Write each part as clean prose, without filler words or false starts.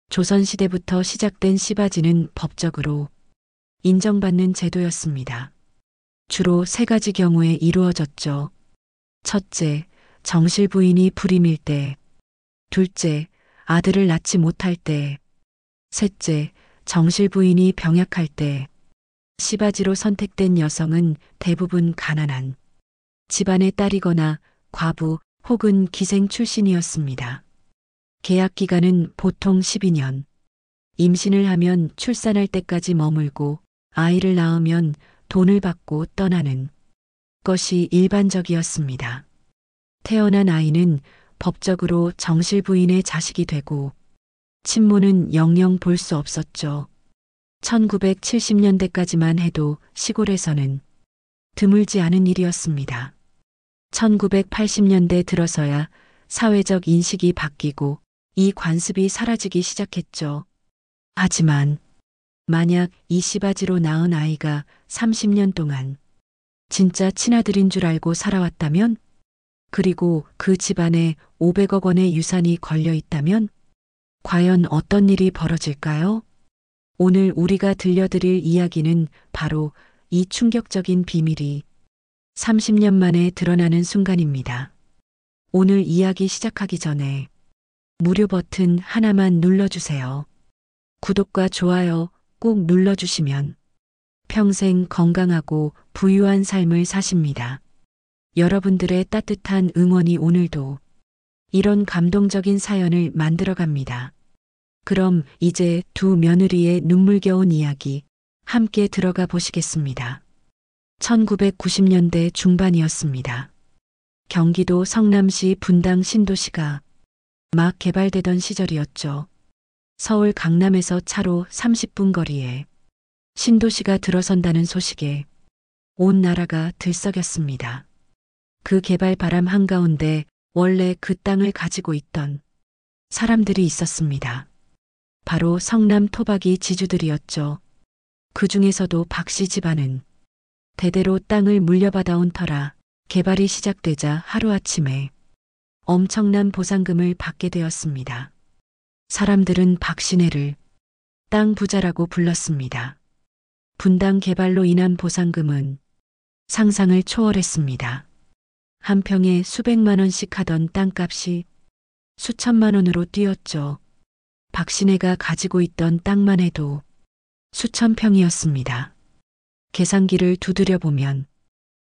조선시대부터 시작된 시바지는 법적으로 인정받는 제도였습니다. 주로 세 가지 경우에 이루어졌죠. 첫째, 정실 부인이 불임일 때. 둘째, 아들을 낳지 못할 때. 셋째, 정실 부인이 병약할 때. 시바지로 선택된 여성은 대부분 가난한 집안의 딸이거나 과부 혹은 기생 출신이었습니다. 계약 기간은 보통 12년. 임신을 하면 출산할 때까지 머물고 아이를 낳으면 돈을 받고 떠나는 것이 일반적이었습니다. 태어난 아이는 법적으로 정실 부인의 자식이 되고 친모는 영영 볼 수 없었죠. 1970년대까지만 해도 시골에서는 드물지 않은 일이었습니다. 1980년대 들어서야 사회적 인식이 바뀌고 이 관습이 사라지기 시작했죠. 하지만 만약 이 시바지로 낳은 아이가 30년 동안 진짜 친아들인 줄 알고 살아왔다면, 그리고 그 집안에 500억 원의 유산이 걸려 있다면 과연 어떤 일이 벌어질까요? 오늘 우리가 들려드릴 이야기는 바로 이 충격적인 비밀이 30년 만에 드러나는 순간입니다. 오늘 이야기 시작하기 전에 무료 버튼 하나만 눌러주세요. 구독과 좋아요 꼭 눌러주시면 평생 건강하고 부유한 삶을 사십니다. 여러분들의 따뜻한 응원이 오늘도 이런 감동적인 사연을 만들어갑니다. 그럼 이제 두 며느리의 눈물겨운 이야기 함께 들어가 보시겠습니다. 1990년대 중반이었습니다. 경기도 성남시 분당 신도시가 막 개발되던 시절이었죠. 서울 강남에서 차로 30분 거리에 신도시가 들어선다는 소식에 온 나라가 들썩였습니다. 그 개발 바람 한가운데 원래 그 땅을 가지고 있던 사람들이 있었습니다. 바로 성남 토박이 지주들이었죠. 그 중에서도 박씨 집안은 대대로 땅을 물려받아온 터라 개발이 시작되자 하루아침에 엄청난 보상금을 받게 되었습니다. 사람들은 박씨네를 땅 부자라고 불렀습니다. 분당 개발로 인한 보상금은 상상을 초월했습니다. 한 평에 수백만 원씩 하던 땅값이 수천만 원으로 뛰었죠. 박씨네가 가지고 있던 땅만 해도 수천 평이었습니다. 계산기를 두드려 보면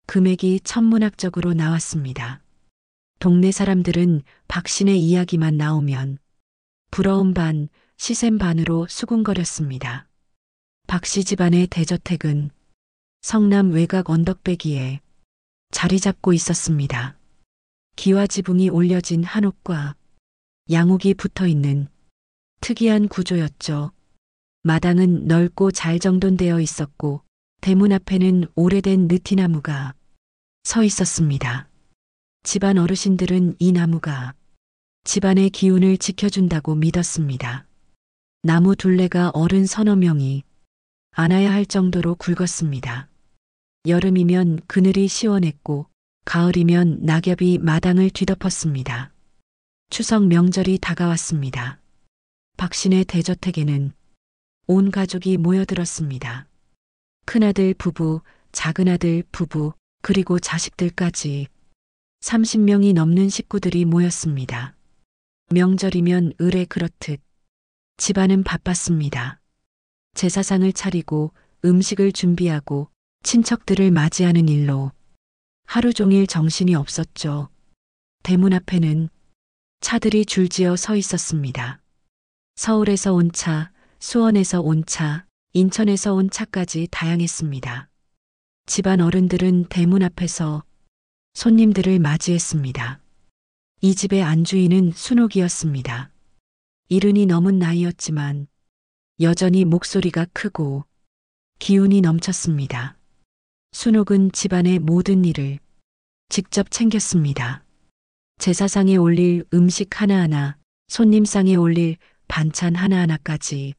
금액이 천문학적으로 나왔습니다. 동네 사람들은 박씨네 이야기만 나오면 부러움 반, 시샘 반으로 수군거렸습니다. 박씨 집안의 대저택은 성남 외곽 언덕배기에 자리 잡고 있었습니다. 기와 지붕이 올려진 한옥과 양옥이 붙어 있는 특이한 구조였죠. 마당은 넓고 잘 정돈되어 있었고 대문 앞에는 오래된 느티나무가 서 있었습니다. 집안 어르신들은 이 나무가 집안의 기운을 지켜준다고 믿었습니다. 나무 둘레가 어른 서너 명이 안아야 할 정도로 굵었습니다. 여름이면 그늘이 시원했고 가을이면 낙엽이 마당을 뒤덮었습니다. 추석 명절이 다가왔습니다. 박씨네 대저택에는 온 가족이 모여들었습니다. 큰아들 부부, 작은아들 부부, 그리고 자식들까지 30명이 넘는 식구들이 모였습니다. 명절이면 을에 그렇듯 집안은 바빴습니다. 제사상을 차리고 음식을 준비하고 친척들을 맞이하는 일로 하루 종일 정신이 없었죠. 대문 앞에는 차들이 줄지어 서 있었습니다. 서울에서 온 차, 수원에서 온 차, 인천에서 온 차까지 다양했습니다. 집안 어른들은 대문 앞에서 손님들을 맞이했습니다. 이 집의 안주인은 순옥이었습니다. 70이 넘은 나이였지만 여전히 목소리가 크고 기운이 넘쳤습니다. 순옥은 집안의 모든 일을 직접 챙겼습니다. 제사상에 올릴 음식 하나하나, 손님상에 올릴 반찬 하나하나까지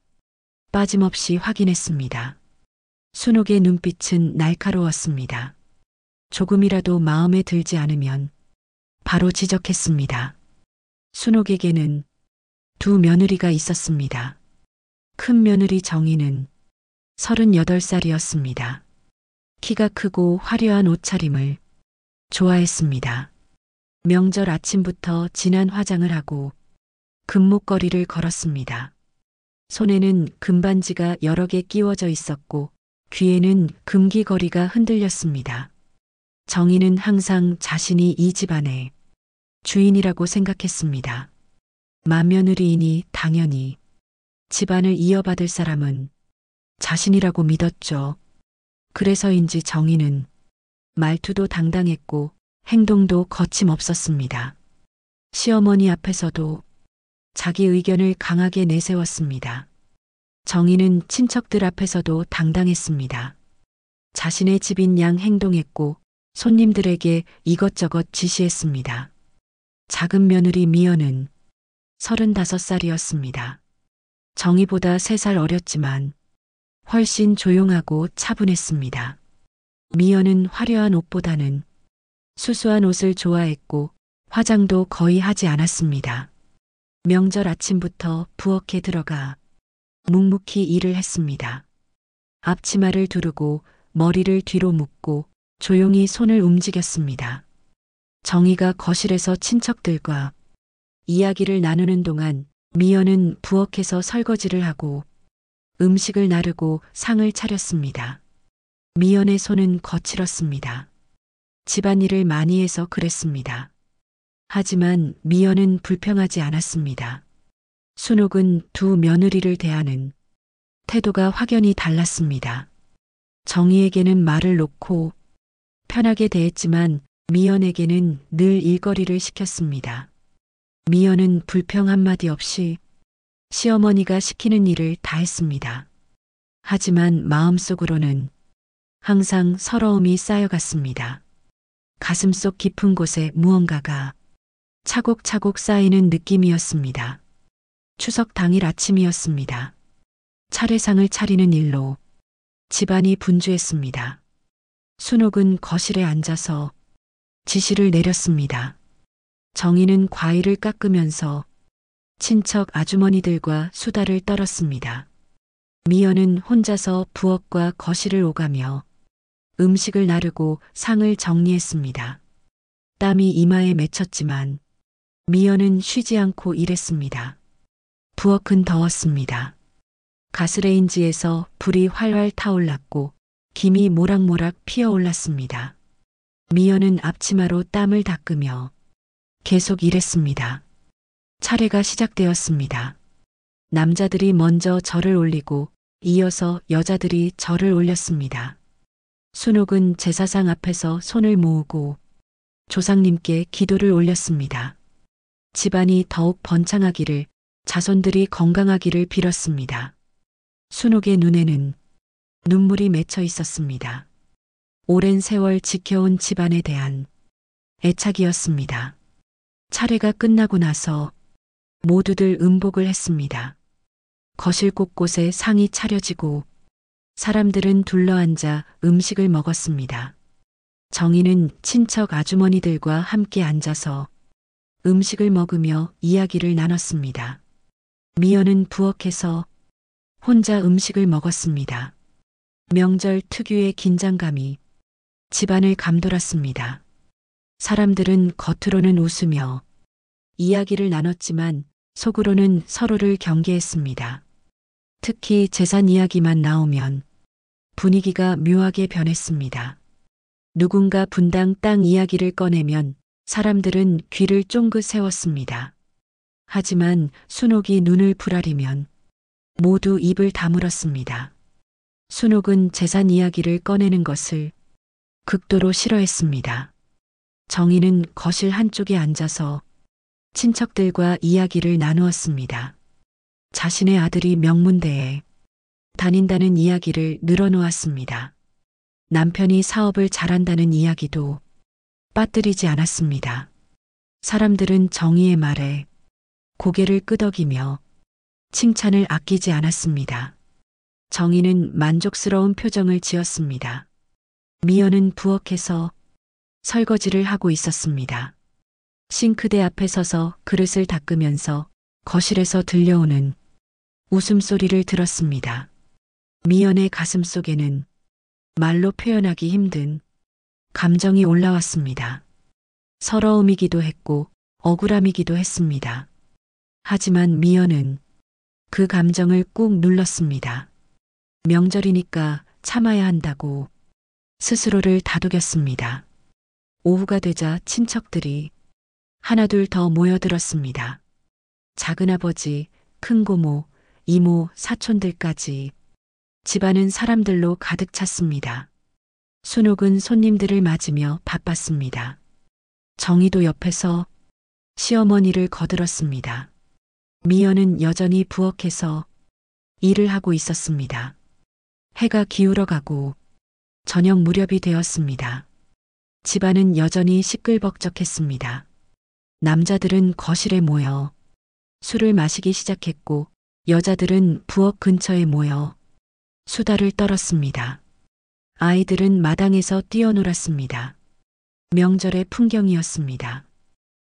빠짐없이 확인했습니다. 순옥의 눈빛은 날카로웠습니다. 조금이라도 마음에 들지 않으면 바로 지적했습니다. 순옥에게는 두 며느리가 있었습니다. 큰 며느리 정희는 38살이었습니다. 키가 크고 화려한 옷차림을 좋아했습니다. 명절 아침부터 진한 화장을 하고 금목걸이를 걸었습니다. 손에는 금반지가 여러 개 끼워져 있었고 귀에는 금귀걸이가 흔들렸습니다. 정희는 항상 자신이 이 집안의 주인이라고 생각했습니다. 맏며느리이니 당연히 집안을 이어받을 사람은 자신이라고 믿었죠. 그래서인지 정희는 말투도 당당했고 행동도 거침없었습니다. 시어머니 앞에서도 자기 의견을 강하게 내세웠습니다. 정희는 친척들 앞에서도 당당했습니다. 자신의 집인 양 행동했고 손님들에게 이것저것 지시했습니다. 작은 며느리 미연은 35살이었습니다. 정희보다 3살 어렸지만 훨씬 조용하고 차분했습니다. 미연은 화려한 옷보다는 수수한 옷을 좋아했고 화장도 거의 하지 않았습니다. 명절 아침부터 부엌에 들어가 묵묵히 일을 했습니다. 앞치마를 두르고 머리를 뒤로 묶고 조용히 손을 움직였습니다. 정희가 거실에서 친척들과 이야기를 나누는 동안 미연은 부엌에서 설거지를 하고 음식을 나르고 상을 차렸습니다. 미연의 손은 거칠었습니다. 집안일을 많이 해서 그랬습니다. 하지만 미연은 불평하지 않았습니다. 순옥은 두 며느리를 대하는 태도가 확연히 달랐습니다. 정희에게는 말을 놓고 편하게 대했지만 미연에게는 늘 일거리를 시켰습니다. 미연은 불평 한마디 없이 시어머니가 시키는 일을 다 했습니다. 하지만 마음속으로는 항상 서러움이 쌓여갔습니다. 가슴속 깊은 곳에 무언가가 차곡차곡 쌓이는 느낌이었습니다. 추석 당일 아침이었습니다. 차례상을 차리는 일로 집안이 분주했습니다. 순옥은 거실에 앉아서 지시를 내렸습니다. 정희는 과일을 깎으면서 친척 아주머니들과 수다를 떨었습니다. 미연은 혼자서 부엌과 거실을 오가며 음식을 나르고 상을 정리했습니다. 땀이 이마에 맺혔지만 미연은 쉬지 않고 일했습니다. 부엌은 더웠습니다. 가스레인지에서 불이 활활 타올랐고 김이 모락모락 피어올랐습니다. 미연은 앞치마로 땀을 닦으며 계속 일했습니다. 차례가 시작되었습니다. 남자들이 먼저 절을 올리고 이어서 여자들이 절을 올렸습니다. 순옥은 제사상 앞에서 손을 모으고 조상님께 기도를 올렸습니다. 집안이 더욱 번창하기를, 자손들이 건강하기를 빌었습니다. 순옥의 눈에는 눈물이 맺혀 있었습니다. 오랜 세월 지켜온 집안에 대한 애착이었습니다. 차례가 끝나고 나서 모두들 음복을 했습니다. 거실 곳곳에 상이 차려지고 사람들은 둘러앉아 음식을 먹었습니다. 정희는 친척 아주머니들과 함께 앉아서 음식을 먹으며 이야기를 나눴습니다. 미연은 부엌에서 혼자 음식을 먹었습니다. 명절 특유의 긴장감이 집안을 감돌았습니다. 사람들은 겉으로는 웃으며 이야기를 나눴지만 속으로는 서로를 경계했습니다. 특히 재산 이야기만 나오면 분위기가 묘하게 변했습니다. 누군가 분당 땅 이야기를 꺼내면 사람들은 귀를 쫑긋 세웠습니다. 하지만 순옥이 눈을 부라리면 모두 입을 다물었습니다. 순옥은 재산 이야기를 꺼내는 것을 극도로 싫어했습니다. 정희는 거실 한쪽에 앉아서 친척들과 이야기를 나누었습니다. 자신의 아들이 명문대에 다닌다는 이야기를 늘어놓았습니다. 남편이 사업을 잘한다는 이야기도 빠뜨리지 않았습니다. 사람들은 정희의 말에 고개를 끄덕이며 칭찬을 아끼지 않았습니다. 정희는 만족스러운 표정을 지었습니다. 미연은 부엌에서 설거지를 하고 있었습니다. 싱크대 앞에 서서 그릇을 닦으면서 거실에서 들려오는 웃음소리를 들었습니다. 미연의 가슴속에는 말로 표현하기 힘든 감정이 올라왔습니다. 서러움이기도 했고 억울함이기도 했습니다. 하지만 미연은 그 감정을 꾹 눌렀습니다. 명절이니까 참아야 한다고 스스로를 다독였습니다. 오후가 되자 친척들이 하나둘 더 모여들었습니다. 작은아버지, 큰고모, 이모, 사촌들까지 집안은 사람들로 가득 찼습니다. 순옥은 손님들을 맞으며 바빴습니다. 정희도 옆에서 시어머니를 거들었습니다. 미연은 여전히 부엌에서 일을 하고 있었습니다. 해가 기울어가고 저녁 무렵이 되었습니다. 집안은 여전히 시끌벅적했습니다. 남자들은 거실에 모여 술을 마시기 시작했고 여자들은 부엌 근처에 모여 수다를 떨었습니다. 아이들은 마당에서 뛰어놀았습니다. 명절의 풍경이었습니다.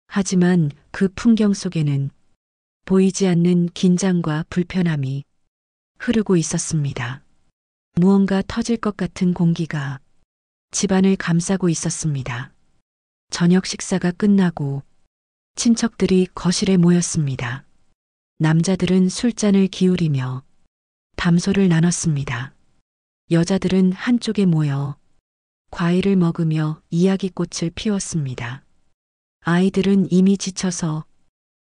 하지만 그 풍경 속에는 보이지 않는 긴장과 불편함이 흐르고 있었습니다. 무언가 터질 것 같은 공기가 집안을 감싸고 있었습니다. 저녁 식사가 끝나고 친척들이 거실에 모였습니다. 남자들은 술잔을 기울이며 담소를 나눴습니다. 여자들은 한쪽에 모여 과일을 먹으며 이야기꽃을 피웠습니다. 아이들은 이미 지쳐서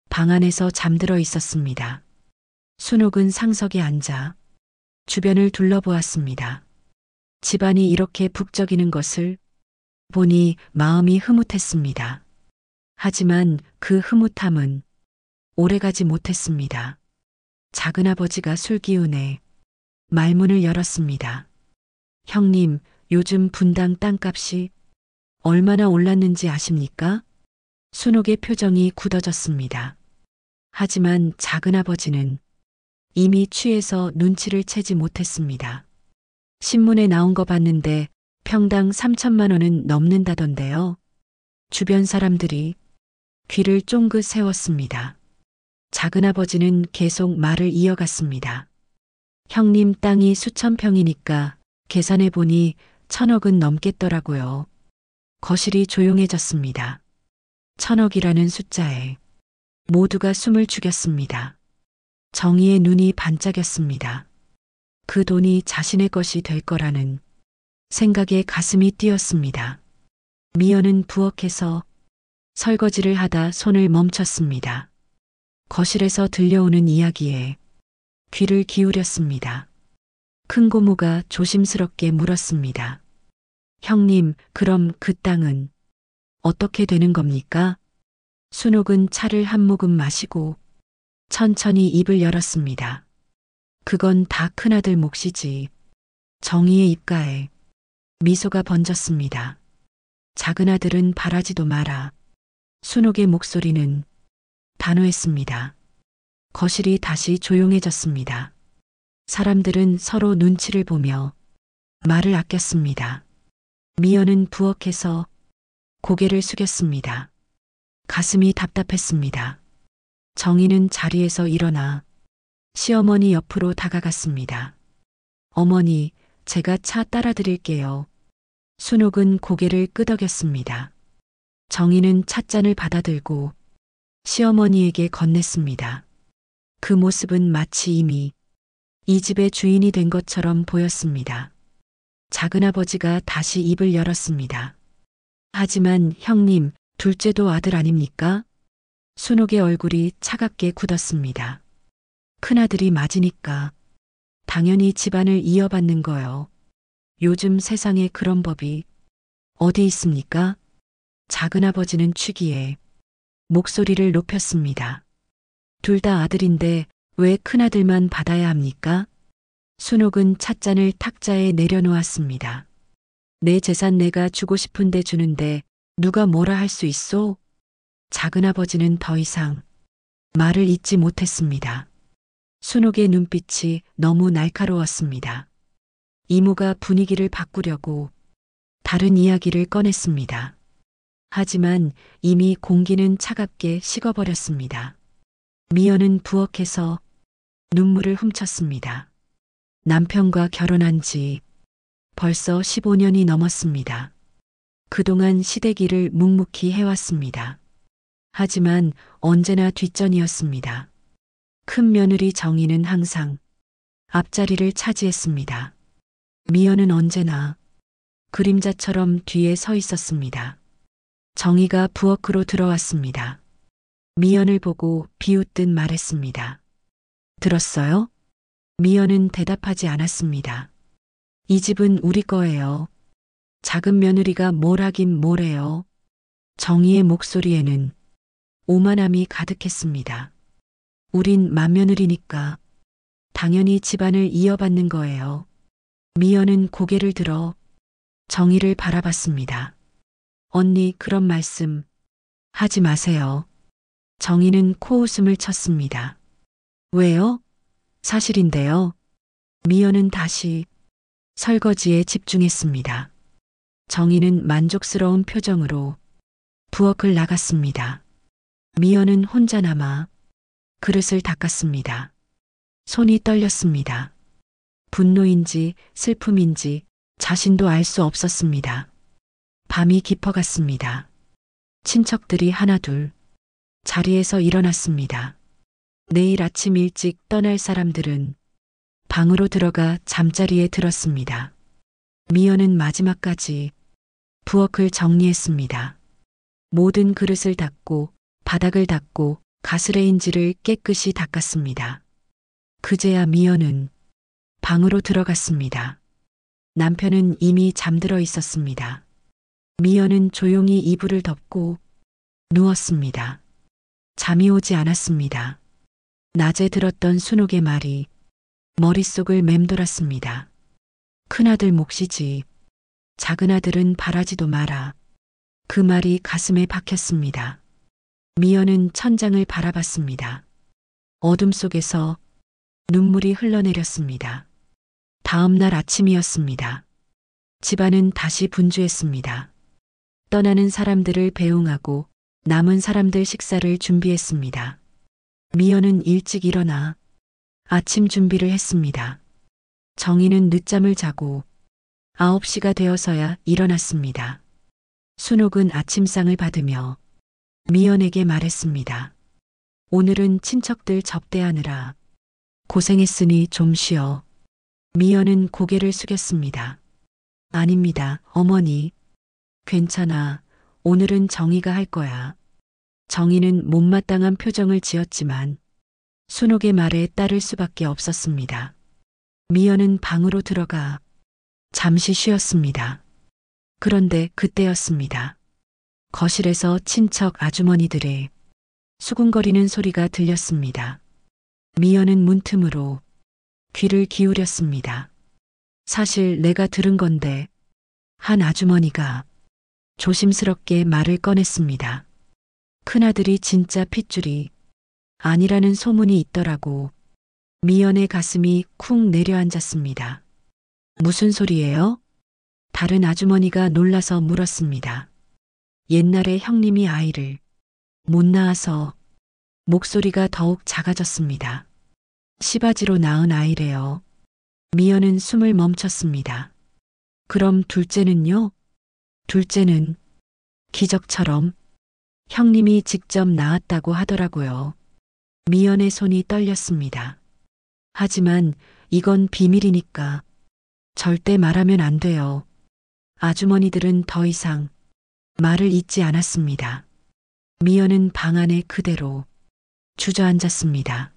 방 안에서 잠들어 있었습니다. 순옥은 상석에 앉아 주변을 둘러보았습니다. 집안이 이렇게 북적이는 것을 보니 마음이 흐뭇했습니다. 하지만 그 흐뭇함은 오래가지 못했습니다. 작은아버지가 술기운에 말문을 열었습니다. 형님, 요즘 분당 땅값이 얼마나 올랐는지 아십니까? 순옥의 표정이 굳어졌습니다. 하지만 작은아버지는 이미 취해서 눈치를 채지 못했습니다. 신문에 나온 거 봤는데 평당 3천만 원은 넘는다던데요. 주변 사람들이 귀를 쫑긋 세웠습니다. 작은아버지는 계속 말을 이어갔습니다. 형님 땅이 수천 평이니까 계산해 보니 1,000억은 넘겠더라고요. 거실이 조용해졌습니다. 1,000억이라는 숫자에 모두가 숨을 죽였습니다. 정희의 눈이 반짝였습니다. 그 돈이 자신의 것이 될 거라는 생각에 가슴이 뛰었습니다. 미연은 부엌에서 설거지를 하다 손을 멈췄습니다. 거실에서 들려오는 이야기에 귀를 기울였습니다. 큰 고모가 조심스럽게 물었습니다. 형님, 그럼 그 땅은 어떻게 되는 겁니까? 순옥은 차를 한 모금 마시고 천천히 입을 열었습니다. 그건 다 큰아들 몫이지. 정희의 입가에 미소가 번졌습니다. 작은아들은 바라지도 마라. 순옥의 목소리는 단호했습니다. 거실이 다시 조용해졌습니다. 사람들은 서로 눈치를 보며 말을 아꼈습니다. 미연은 부엌에서 고개를 숙였습니다. 가슴이 답답했습니다. 정희는 자리에서 일어나 시어머니 옆으로 다가갔습니다. 어머니, 제가 차 따라 드릴게요. 순옥은 고개를 끄덕였습니다. 정희는 찻잔을 받아들고 시어머니에게 건넸습니다. 그 모습은 마치 이미 이 집의 주인이 된 것처럼 보였습니다. 작은아버지가 다시 입을 열었습니다. 하지만 형님, 둘째도 아들 아닙니까? 순옥의 얼굴이 차갑게 굳었습니다. 큰아들이 맞으니까 당연히 집안을 이어받는 거요. 요즘 세상에 그런 법이 어디 있습니까? 작은아버지는 취기에 목소리를 높였습니다. 둘 다 아들인데 왜 큰아들만 받아야 합니까? 순옥은 찻잔을 탁자에 내려놓았습니다. 내 재산 내가 주고 싶은데 주는데 누가 뭐라 할 수 있소? 작은아버지는 더 이상 말을 잇지 못했습니다. 순옥의 눈빛이 너무 날카로웠습니다. 이모가 분위기를 바꾸려고 다른 이야기를 꺼냈습니다. 하지만 이미 공기는 차갑게 식어버렸습니다. 미연은 부엌에서 눈물을 훔쳤습니다. 남편과 결혼한 지 벌써 15년이 넘었습니다. 그동안 시댁일을 묵묵히 해왔습니다. 하지만 언제나 뒷전이었습니다. 큰 며느리 정희는 항상 앞자리를 차지했습니다. 미연은 언제나 그림자처럼 뒤에 서 있었습니다. 정희가 부엌으로 들어왔습니다. 미연을 보고 비웃듯 말했습니다. 들었어요? 미연은 대답하지 않았습니다. 이 집은 우리 거예요. 작은 며느리가 뭘 하긴 뭐래요. 정희의 목소리에는 오만함이 가득했습니다. 우린 맏며느리니까 당연히 집안을 이어받는 거예요. 미연은 고개를 들어 정희를 바라봤습니다. 언니, 그런 말씀 하지 마세요. 정희는 코웃음을 쳤습니다. 왜요? 사실인데요. 미연은 다시 설거지에 집중했습니다. 정희는 만족스러운 표정으로 부엌을 나갔습니다. 미연은 혼자 남아 그릇을 닦았습니다. 손이 떨렸습니다. 분노인지 슬픔인지 자신도 알 수 없었습니다. 밤이 깊어갔습니다. 친척들이 하나둘 자리에서 일어났습니다. 내일 아침 일찍 떠날 사람들은 방으로 들어가 잠자리에 들었습니다. 미연은 마지막까지 부엌을 정리했습니다. 모든 그릇을 닦고 바닥을 닦고 가스레인지를 깨끗이 닦았습니다. 그제야 미연은 방으로 들어갔습니다. 남편은 이미 잠들어 있었습니다. 미연은 조용히 이불을 덮고 누웠습니다. 잠이 오지 않았습니다. 낮에 들었던 순옥의 말이 머릿속을 맴돌았습니다. 큰아들 몫이지 작은아들은 바라지도 마라. 그 말이 가슴에 박혔습니다. 미연은 천장을 바라봤습니다. 어둠 속에서 눈물이 흘러내렸습니다. 다음 날 아침이었습니다. 집안은 다시 분주했습니다. 떠나는 사람들을 배웅하고 남은 사람들 식사를 준비했습니다. 미연은 일찍 일어나 아침 준비를 했습니다. 정희는 늦잠을 자고 9시가 되어서야 일어났습니다. 순옥은 아침상을 받으며 미연에게 말했습니다. 오늘은 친척들 접대하느라 고생했으니 좀 쉬어. 미연은 고개를 숙였습니다. 아닙니다, 어머니. 괜찮아. 오늘은 정희가 할 거야. 정희는 못마땅한 표정을 지었지만 순옥의 말에 따를 수밖에 없었습니다. 미연은 방으로 들어가 잠시 쉬었습니다. 그런데 그때였습니다. 거실에서 친척 아주머니들의 수군거리는 소리가 들렸습니다. 미연은 문틈으로 귀를 기울였습니다. 사실 내가 들은 건데, 한 아주머니가 조심스럽게 말을 꺼냈습니다. 큰아들이 진짜 핏줄이 아니라는 소문이 있더라고. 미연의 가슴이 쿵 내려앉았습니다. 무슨 소리예요? 다른 아주머니가 놀라서 물었습니다. 옛날에 형님이 아이를 못 낳아서 목소리가 더욱 작아졌습니다. 시바지로 낳은 아이래요. 미연은 숨을 멈췄습니다. 그럼 둘째는요? 둘째는 기적처럼 형님이 직접 낳았다고 하더라고요. 미연의 손이 떨렸습니다. 하지만 이건 비밀이니까 절대 말하면 안 돼요. 아주머니들은 더 이상 말을 잇지 않았습니다. 미연은 방 안에 그대로 주저앉았습니다.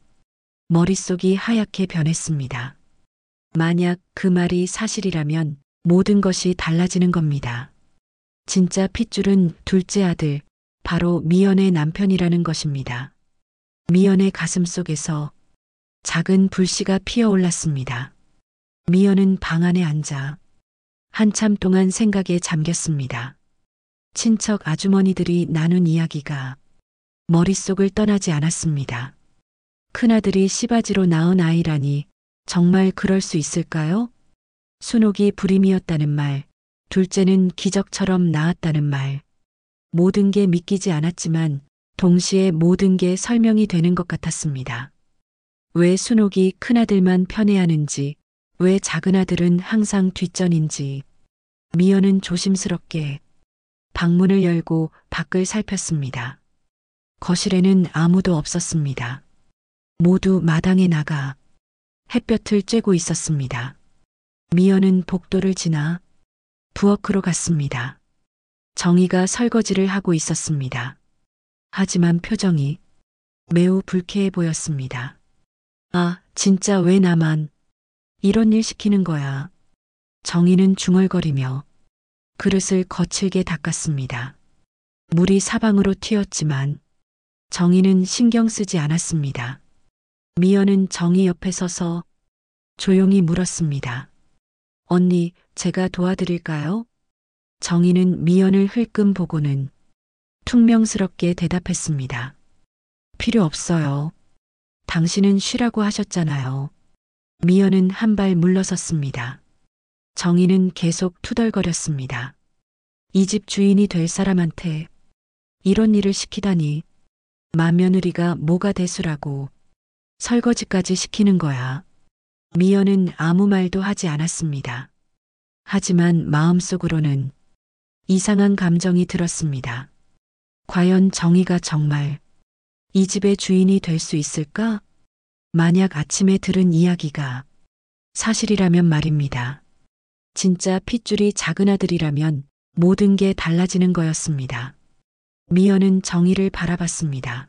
머릿속이 하얗게 변했습니다. 만약 그 말이 사실이라면 모든 것이 달라지는 겁니다. 진짜 핏줄은 둘째 아들, 바로 미연의 남편이라는 것입니다. 미연의 가슴 속에서 작은 불씨가 피어올랐습니다. 미연은 방 안에 앉아 한참 동안 생각에 잠겼습니다. 친척 아주머니들이 나눈 이야기가 머릿속을 떠나지 않았습니다. 큰아들이 시바지로 낳은 아이라니 정말 그럴 수 있을까요? 순옥이 불임이었다는 말, 둘째는 기적처럼 낳았다는 말. 모든 게 믿기지 않았지만 동시에 모든 게 설명이 되는 것 같았습니다. 왜 순옥이 큰아들만 편애하는지, 왜 작은아들은 항상 뒷전인지. 미연은 조심스럽게 방문을 열고 밖을 살폈습니다. 거실에는 아무도 없었습니다. 모두 마당에 나가 햇볕을 쬐고 있었습니다. 미연은 복도를 지나 부엌으로 갔습니다. 정희가 설거지를 하고 있었습니다. 하지만 표정이 매우 불쾌해 보였습니다. 아, 진짜 왜 나만 이런 일 시키는 거야. 정희는 중얼거리며 그릇을 거칠게 닦았습니다. 물이 사방으로 튀었지만 정희는 신경 쓰지 않았습니다. 미연은 정희 옆에 서서 조용히 물었습니다. 언니, 제가 도와드릴까요? 정희는 미연을 흘끔 보고는 퉁명스럽게 대답했습니다. 필요 없어요. 당신은 쉬라고 하셨잖아요. 미연은 한 발 물러섰습니다. 정희는 계속 투덜거렸습니다. 이 집 주인이 될 사람한테 이런 일을 시키다니. 맏며느리가 뭐가 대수라고 설거지까지 시키는 거야. 미연은 아무 말도 하지 않았습니다. 하지만 마음속으로는 이상한 감정이 들었습니다. 과연 정희가 정말 이 집의 주인이 될 수 있을까? 만약 아침에 들은 이야기가 사실이라면 말입니다. 진짜 핏줄이 작은 아들이라면 모든 게 달라지는 거였습니다. 미연은 정희를 바라봤습니다.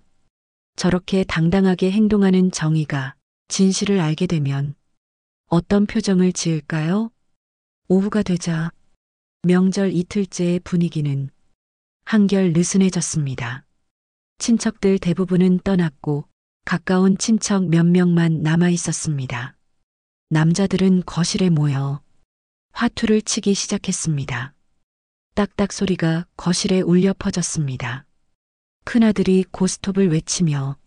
저렇게 당당하게 행동하는 정희가 진실을 알게 되면 어떤 표정을 지을까요? 오후가 되자 명절 이틀째의 분위기는 한결 느슨해졌습니다. 친척들 대부분은 떠났고 가까운 친척 몇 명만 남아 있었습니다. 남자들은 거실에 모여 화투를 치기 시작했습니다. 딱딱 소리가 거실에 울려 퍼졌습니다. 큰아들이 고스톱을 외치며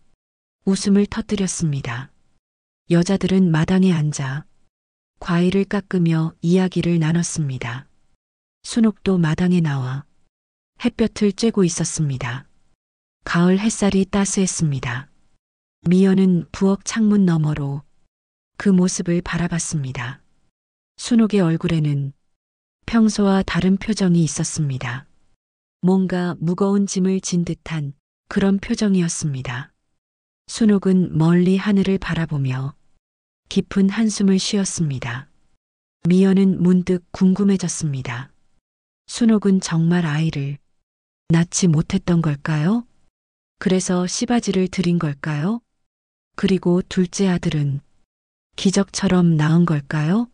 웃음을 터뜨렸습니다. 여자들은 마당에 앉아 과일을 깎으며 이야기를 나눴습니다. 순옥도 마당에 나와 햇볕을 쬐고 있었습니다. 가을 햇살이 따스했습니다. 미연은 부엌 창문 너머로 그 모습을 바라봤습니다. 순옥의 얼굴에는 평소와 다른 표정이 있었습니다. 뭔가 무거운 짐을 진 듯한 그런 표정이었습니다. 순옥은 멀리 하늘을 바라보며 깊은 한숨을 쉬었습니다. 미연은 문득 궁금해졌습니다. 순옥은 정말 아이를 낳지 못했던 걸까요? 그래서 씨바지를 들인 걸까요? 그리고 둘째 아들은 기적처럼 낳은 걸까요?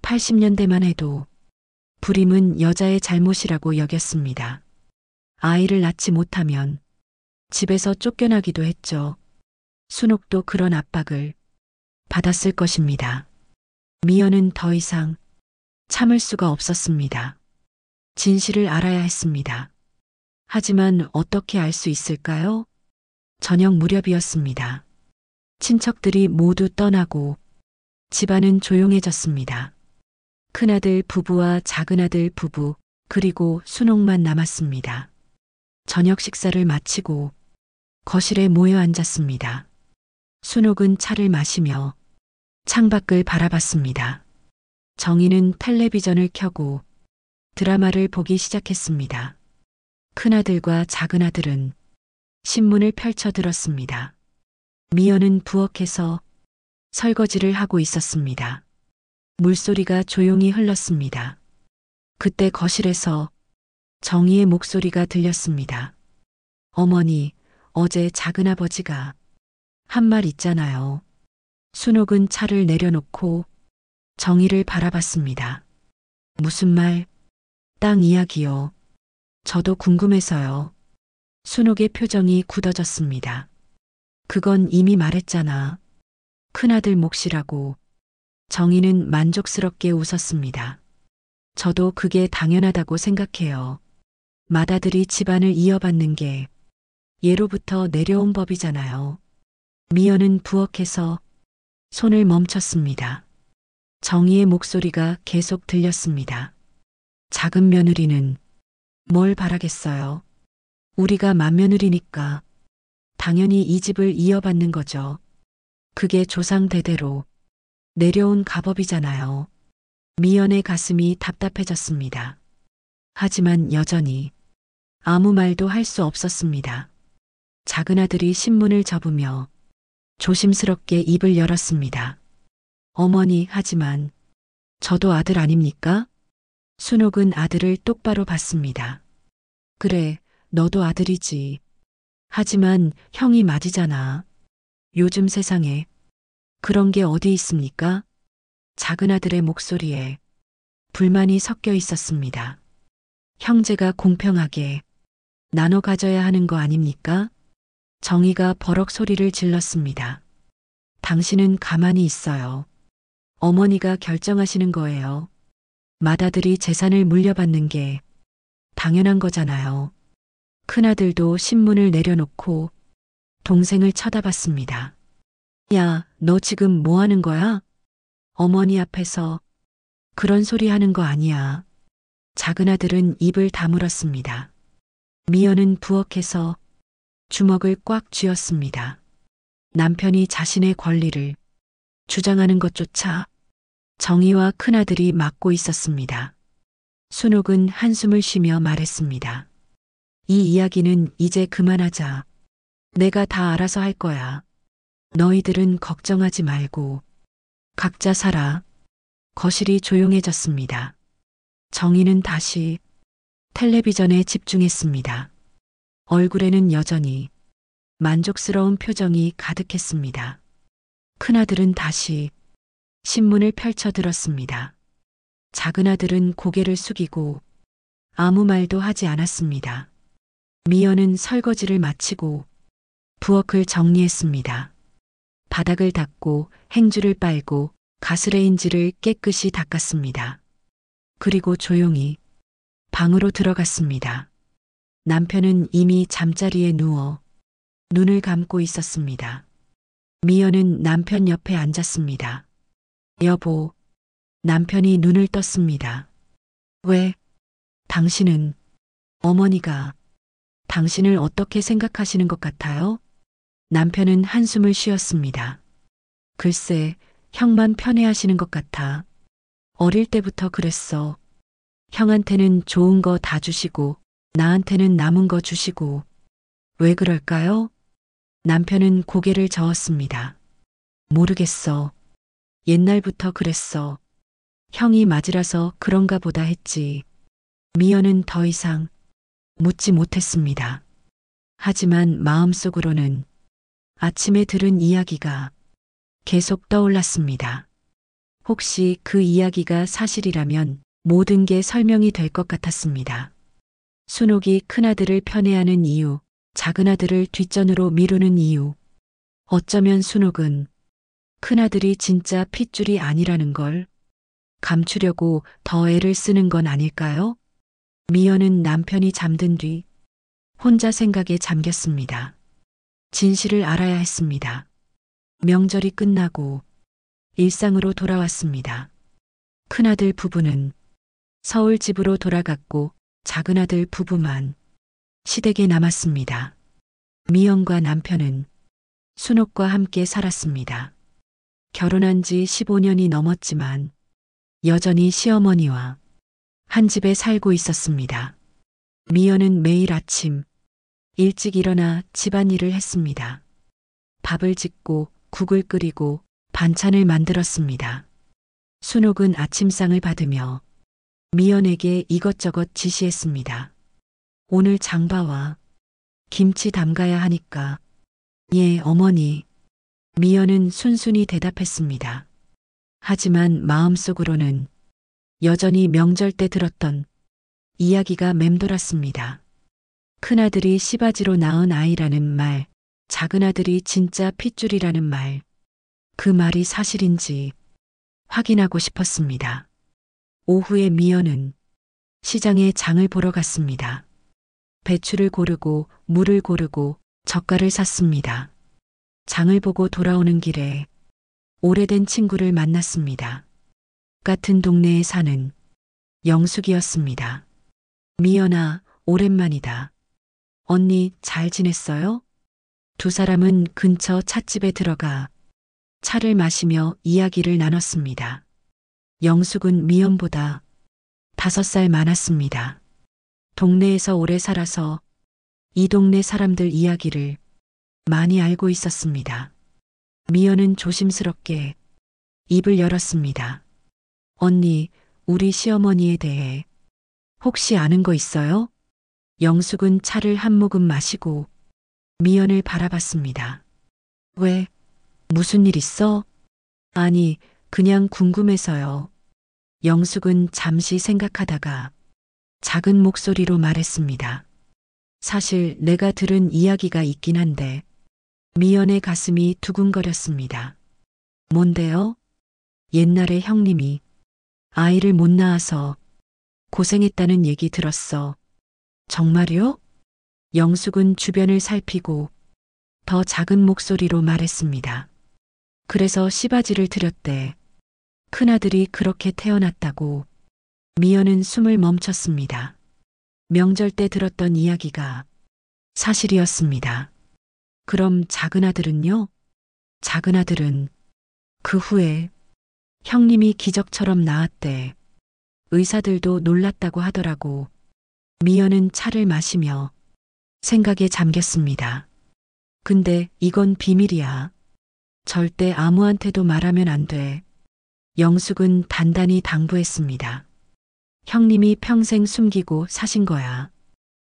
80년대만 해도 불임은 여자의 잘못이라고 여겼습니다. 아이를 낳지 못하면 집에서 쫓겨나기도 했죠. 순옥도 그런 압박을 받았을 것입니다. 미연은 더 이상 참을 수가 없었습니다. 진실을 알아야 했습니다. 하지만 어떻게 알 수 있을까요? 저녁 무렵이었습니다. 친척들이 모두 떠나고 집안은 조용해졌습니다. 큰아들 부부와 작은아들 부부 그리고 순옥만 남았습니다. 저녁 식사를 마치고 거실에 모여 앉았습니다. 순옥은 차를 마시며 창밖을 바라봤습니다. 정희는 텔레비전을 켜고 드라마를 보기 시작했습니다. 큰아들과 작은아들은 신문을 펼쳐 들었습니다. 미연은 부엌에서 설거지를 하고 있었습니다. 물소리가 조용히 흘렀습니다. 그때 거실에서 정희의 목소리가 들렸습니다. 어머니, 어제 작은아버지가 한 말 있잖아요. 순옥은 차를 내려놓고 정희를 바라봤습니다. 무슨 말? 땅 이야기요. 저도 궁금해서요. 순옥의 표정이 굳어졌습니다. 그건 이미 말했잖아. 큰아들 몫이라고. 정희는 만족스럽게 웃었습니다. 저도 그게 당연하다고 생각해요. 맏아들이 집안을 이어받는 게 예로부터 내려온 법이잖아요. 미연은 부엌에서 손을 멈췄습니다. 정희의 목소리가 계속 들렸습니다. 작은 며느리는 뭘 바라겠어요. 우리가 맏며느리니까 당연히 이 집을 이어받는 거죠. 그게 조상 대대로 내려온 가법이잖아요. 미연의 가슴이 답답해졌습니다. 하지만 여전히 아무 말도 할 수 없었습니다. 작은 아들이 신문을 접으며 조심스럽게 입을 열었습니다. 어머니, 하지만 저도 아들 아닙니까? 순옥은 아들을 똑바로 봤습니다. 그래, 너도 아들이지. 하지만 형이 맞이잖아. 요즘 세상에 그런 게 어디 있습니까? 작은 아들의 목소리에 불만이 섞여 있었습니다. 형제가 공평하게 나눠 가져야 하는 거 아닙니까? 정의가 버럭 소리를 질렀습니다. 당신은 가만히 있어요. 어머니가 결정하시는 거예요. 맏아들이 재산을 물려받는 게 당연한 거잖아요. 큰아들도 신문을 내려놓고 동생을 쳐다봤습니다. 야, 너 지금 뭐 하는 거야? 어머니 앞에서 그런 소리 하는 거 아니야. 작은 아들은 입을 다물었습니다. 미연은 부엌에서 주먹을 꽉 쥐었습니다. 남편이 자신의 권리를 주장하는 것조차 정의와 큰아들이 막고 있었습니다. 순옥은 한숨을 쉬며 말했습니다. 이 이야기는 이제 그만하자. 내가 다 알아서 할 거야. 너희들은 걱정하지 말고 각자 살아. 거실이 조용해졌습니다. 정희는 다시 텔레비전에 집중했습니다. 얼굴에는 여전히 만족스러운 표정이 가득했습니다. 큰아들은 다시 신문을 펼쳐 들었습니다. 작은 아들은 고개를 숙이고 아무 말도 하지 않았습니다. 미연은 설거지를 마치고 부엌을 정리했습니다. 바닥을 닦고 행주를 빨고 가스레인지를 깨끗이 닦았습니다. 그리고 조용히 방으로 들어갔습니다. 남편은 이미 잠자리에 누워 눈을 감고 있었습니다. 미연은 남편 옆에 앉았습니다. 여보, 남편이 눈을 떴습니다. 왜? 당신은, 어머니가 당신을 어떻게 생각하시는 것 같아요? 남편은 한숨을 쉬었습니다. 글쎄, 형만 편애하시는 것 같아. 어릴 때부터 그랬어. 형한테는 좋은 거 다 주시고 나한테는 남은 거 주시고. 왜 그럴까요? 남편은 고개를 저었습니다. 모르겠어. 옛날부터 그랬어. 형이 맞으라서 그런가 보다 했지. 미연은 더 이상 묻지 못했습니다. 하지만 마음속으로는 아침에 들은 이야기가 계속 떠올랐습니다. 혹시 그 이야기가 사실이라면 모든 게 설명이 될 것 같았습니다. 순옥이 큰아들을 편애하는 이유, 작은아들을 뒷전으로 미루는 이유. 어쩌면 순옥은 큰아들이 진짜 핏줄이 아니라는 걸 감추려고 더 애를 쓰는 건 아닐까요? 미연은 남편이 잠든 뒤 혼자 생각에 잠겼습니다. 진실을 알아야 했습니다. 명절이 끝나고 일상으로 돌아왔습니다. 큰아들 부부는 서울 집으로 돌아갔고 작은아들 부부만 시댁에 남았습니다. 미연과 남편은 순옥과 함께 살았습니다. 결혼한 지 15년이 넘었지만 여전히 시어머니와 한 집에 살고 있었습니다. 미연은 매일 아침 일찍 일어나 집안일을 했습니다. 밥을 짓고 국을 끓이고 반찬을 만들었습니다. 순옥은 아침상을 받으며 미연에게 이것저것 지시했습니다. 오늘 장봐와 김치 담가야 하니까. 예, 어머니. 미연은 순순히 대답했습니다. 하지만 마음속으로는 여전히 명절 때 들었던 이야기가 맴돌았습니다. 큰아들이 시바지로 낳은 아이라는 말, 작은아들이 진짜 핏줄이라는 말. 그 말이 사실인지 확인하고 싶었습니다. 오후에 미연은 시장에 장을 보러 갔습니다. 배추를 고르고 물을 고르고 젓갈을 샀습니다. 장을 보고 돌아오는 길에 오래된 친구를 만났습니다. 같은 동네에 사는 영숙이었습니다. 미연아, 오랜만이다. 언니 잘 지냈어요? 두 사람은 근처 찻집에 들어가 차를 마시며 이야기를 나눴습니다. 영숙은 미연보다 5살 많았습니다. 동네에서 오래 살아서 이 동네 사람들 이야기를 많이 알고 있었습니다. 미연은 조심스럽게 입을 열었습니다. 언니, 우리 시어머니에 대해 혹시 아는 거 있어요? 영숙은 차를 한 모금 마시고 미연을 바라봤습니다. 왜? 무슨 일 있어? 아니, 그냥 궁금해서요. 영숙은 잠시 생각하다가 작은 목소리로 말했습니다. 사실 내가 들은 이야기가 있긴 한데 미연의 가슴이 두근거렸습니다. 뭔데요? 옛날에 형님이 아이를 못 낳아서 고생했다는 얘기 들었어. 정말요? 영숙은 주변을 살피고 더 작은 목소리로 말했습니다. 그래서 씨바지를 들였대. 큰아들이 그렇게 태어났다고. 미연은 숨을 멈췄습니다. 명절 때 들었던 이야기가 사실이었습니다. 그럼 작은아들은요? 작은아들은 그 후에 형님이 기적처럼 나았대. 의사들도 놀랐다고 하더라고. 미연은 차를 마시며 생각에 잠겼습니다. 근데 이건 비밀이야. 절대 아무한테도 말하면 안 돼. 영숙은 단단히 당부했습니다. 형님이 평생 숨기고 사신 거야.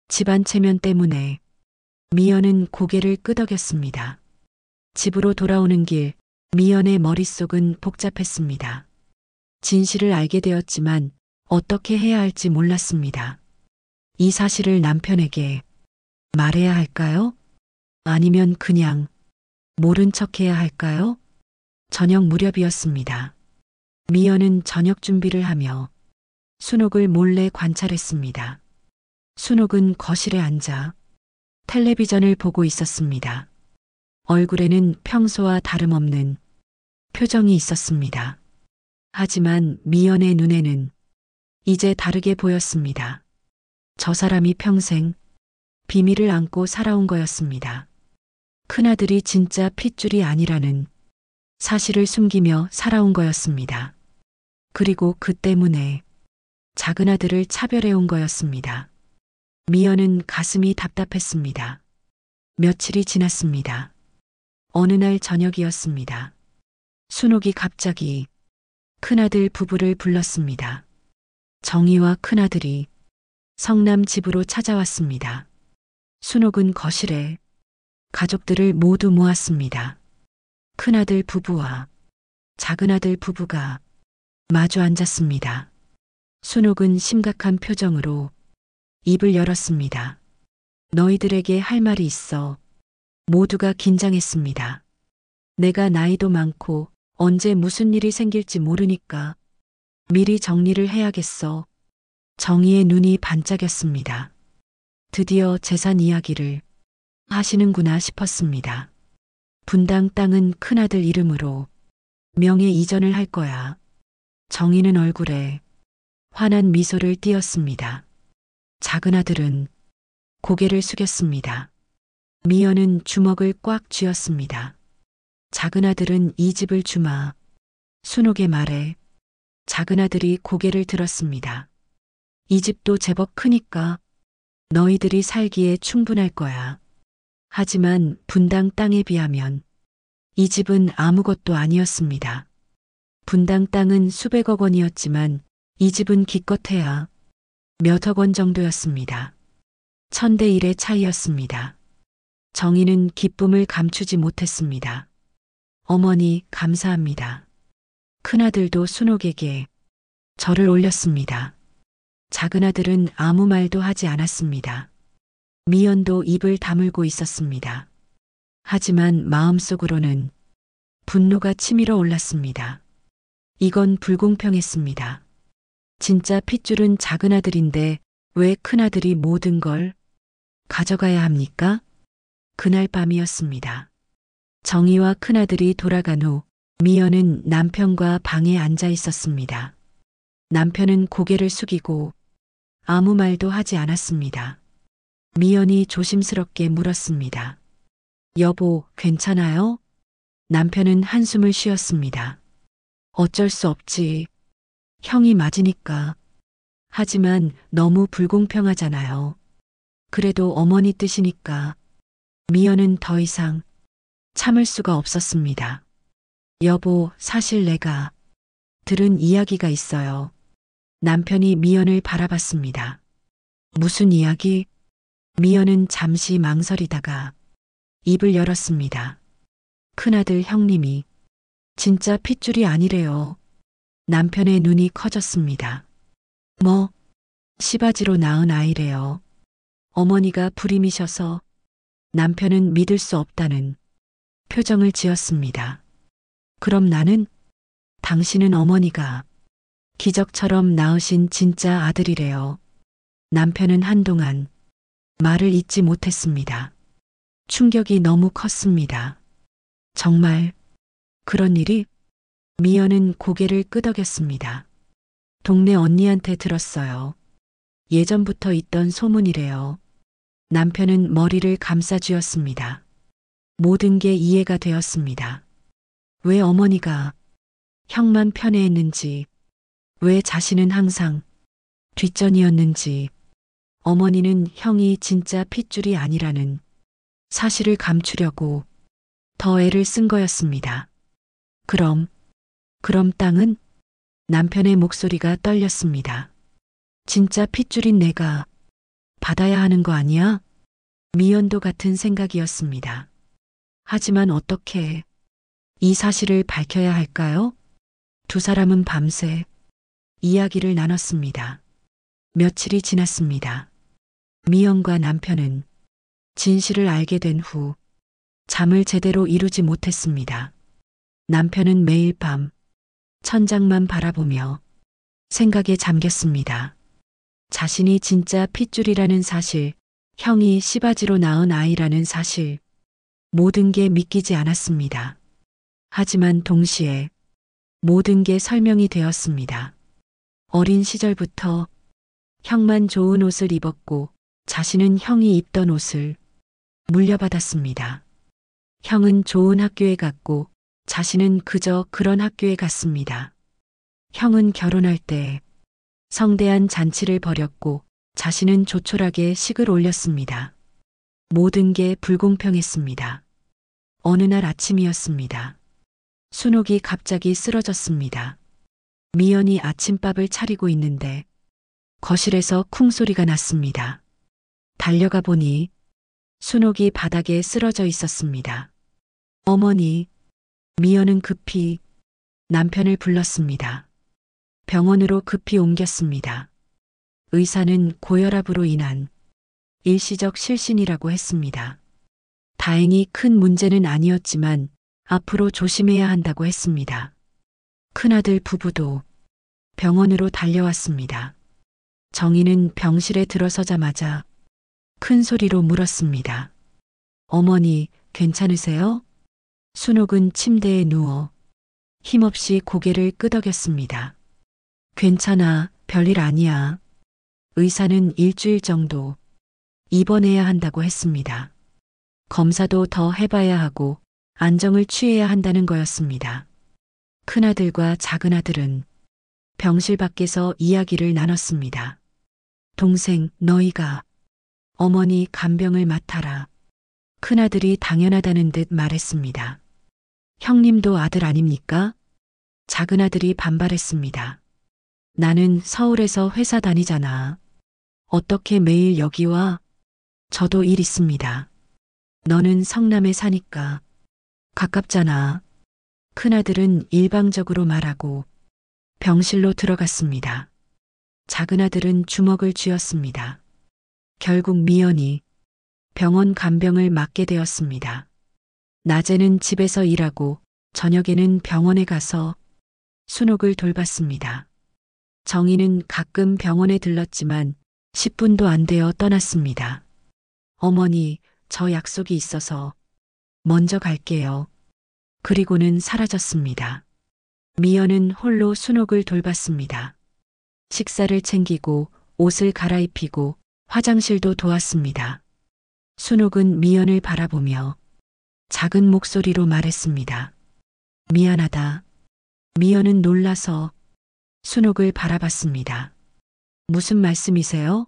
집안 체면 때문에. 미연은 고개를 끄덕였습니다. 집으로 돌아오는 길, 미연의 머릿속은 복잡했습니다. 진실을 알게 되었지만 어떻게 해야 할지 몰랐습니다. 이 사실을 남편에게 말해야 할까요? 아니면 그냥 모른 척 해야 할까요? 저녁 무렵이었습니다. 미연은 저녁 준비를 하며 순옥을 몰래 관찰했습니다. 순옥은 거실에 앉아 텔레비전을 보고 있었습니다. 얼굴에는 평소와 다름없는 표정이 있었습니다. 하지만 미연의 눈에는 이제 다르게 보였습니다. 저 사람이 평생 비밀을 안고 살아온 거였습니다. 큰아들이 진짜 핏줄이 아니라는 사실을 숨기며 살아온 거였습니다. 그리고 그 때문에 작은아들을 차별해온 거였습니다. 미연은 가슴이 답답했습니다. 며칠이 지났습니다. 어느 날 저녁이었습니다. 순옥이 갑자기 큰아들 부부를 불렀습니다. 정희와 큰아들이 성남 집으로 찾아왔습니다. 순옥은 거실에 가족들을 모두 모았습니다. 큰아들 부부와 작은아들 부부가 마주 앉았습니다. 순옥은 심각한 표정으로 입을 열었습니다. 너희들에게 할 말이 있어. 모두가 긴장했습니다. 내가 나이도 많고 언제 무슨 일이 생길지 모르니까 미리 정리를 해야겠어. 정희의 눈이 반짝였습니다. 드디어 재산 이야기를 하시는구나 싶었습니다. 분당 땅은 큰아들 이름으로 명예 이전을 할 거야. 정희는 얼굴에 환한 미소를 띄었습니다. 작은아들은 고개를 숙였습니다. 미연은 주먹을 꽉 쥐었습니다. 작은아들은 이 집을 주마. 순옥의 말에 작은아들이 고개를 들었습니다. 이 집도 제법 크니까 너희들이 살기에 충분할 거야. 하지만 분당 땅에 비하면 이 집은 아무것도 아니었습니다. 분당 땅은 수백억 원이었지만 이 집은 기껏해야 몇억 원 정도였습니다. 1000대 1의 차이였습니다. 정희는 기쁨을 감추지 못했습니다. 어머니, 감사합니다. 큰아들도 순옥에게 절을 올렸습니다. 작은아들은 아무 말도 하지 않았습니다. 미연도 입을 다물고 있었습니다. 하지만 마음속으로는 분노가 치밀어 올랐습니다. 이건 불공평했습니다. 진짜 핏줄은 작은아들인데 왜 큰아들이 모든 걸 가져가야 합니까? 그날 밤이었습니다. 정희와 큰아들이 돌아간 후 미연은 남편과 방에 앉아 있었습니다. 남편은 고개를 숙이고 아무 말도 하지 않았습니다. 미연이 조심스럽게 물었습니다. 여보, 괜찮아요? 남편은 한숨을 쉬었습니다. 어쩔 수 없지. 형이 맞으니까. 하지만 너무 불공평하잖아요. 그래도 어머니 뜻이니까. 미연은 더 이상 참을 수가 없었습니다. 여보, 사실 내가 들은 이야기가 있어요. 남편이 미연을 바라봤습니다. 무슨 이야기? 미연은 잠시 망설이다가 입을 열었습니다. 큰아들 형님이 진짜 핏줄이 아니래요. 남편의 눈이 커졌습니다. 뭐, 시바지로 낳은 아이래요. 어머니가 불임이셔서 남편은 믿을 수 없다는 표정을 지었습니다. 그럼 나는? 당신은 어머니가 기적처럼 낳으신 진짜 아들이래요. 남편은 한동안 말을 잇지 못했습니다. 충격이 너무 컸습니다. 정말 그런 일이? 미연은 고개를 끄덕였습니다. 동네 언니한테 들었어요. 예전부터 있던 소문이래요. 남편은 머리를 감싸쥐었습니다. 모든 게 이해가 되었습니다. 왜 어머니가 형만 편애했는지, 왜 자신은 항상 뒷전이었는지, 어머니는 형이 진짜 핏줄이 아니라는 사실을 감추려고 더 애를 쓴 거였습니다. 그럼 땅은? 남편의 목소리가 떨렸습니다. 진짜 핏줄인 내가 받아야 하는 거 아니야? 미연도 같은 생각이었습니다. 하지만 어떻게 이 사실을 밝혀야 할까요? 두 사람은 밤새 이야기를 나눴습니다. 며칠이 지났습니다. 미연과 남편은 진실을 알게 된 후 잠을 제대로 이루지 못했습니다. 남편은 매일 밤 천장만 바라보며 생각에 잠겼습니다. 자신이 진짜 핏줄이라는 사실, 형이 시바지로 낳은 아이라는 사실, 모든 게 믿기지 않았습니다. 하지만 동시에 모든 게 설명이 되었습니다. 어린 시절부터 형만 좋은 옷을 입었고 자신은 형이 입던 옷을 물려받았습니다. 형은 좋은 학교에 갔고 자신은 그저 그런 학교에 갔습니다. 형은 결혼할 때 성대한 잔치를 벌였고 자신은 조촐하게 식을 올렸습니다. 모든 게 불공평했습니다. 어느 날 아침이었습니다. 순옥이 갑자기 쓰러졌습니다. 미연이 아침밥을 차리고 있는데 거실에서 쿵 소리가 났습니다. 달려가 보니 순옥이 바닥에 쓰러져 있었습니다. 어머니, 미연은 급히 남편을 불렀습니다. 병원으로 급히 옮겼습니다. 의사는 고혈압으로 인한 일시적 실신이라고 했습니다. 다행히 큰 문제는 아니었지만 앞으로 조심해야 한다고 했습니다. 큰아들 부부도 병원으로 달려왔습니다. 정희는 병실에 들어서자마자 큰 소리로 물었습니다. 어머니, 괜찮으세요? 순옥은 침대에 누워 힘없이 고개를 끄덕였습니다. 괜찮아, 별일 아니야. 의사는 일주일 정도 입원해야 한다고 했습니다. 검사도 더 해봐야 하고 안정을 취해야 한다는 거였습니다. 큰아들과 작은아들은 병실 밖에서 이야기를 나눴습니다. 동생, 너희가 어머니 간병을 맡아라. 큰아들이 당연하다는 듯 말했습니다. 형님도 아들 아닙니까? 작은아들이 반발했습니다. 나는 서울에서 회사 다니잖아. 어떻게 매일 여기 와? 저도 일 있습니다. 너는 성남에 사니까 가깝잖아. 큰아들은 일방적으로 말하고 병실로 들어갔습니다. 작은아들은 주먹을 쥐었습니다. 결국 미연이 병원 간병을 맡게 되었습니다. 낮에는 집에서 일하고 저녁에는 병원에 가서 순옥을 돌봤습니다. 정희는 가끔 병원에 들렀지만 10분도 안 되어 떠났습니다. 어머니, 저 약속이 있어서 먼저 갈게요. 그리고는 사라졌습니다. 미연은 홀로 순옥을 돌봤습니다. 식사를 챙기고 옷을 갈아입히고 화장실도 도왔습니다. 순옥은 미연을 바라보며 작은 목소리로 말했습니다. 미안하다. 미연은 놀라서 순옥을 바라봤습니다. 무슨 말씀이세요?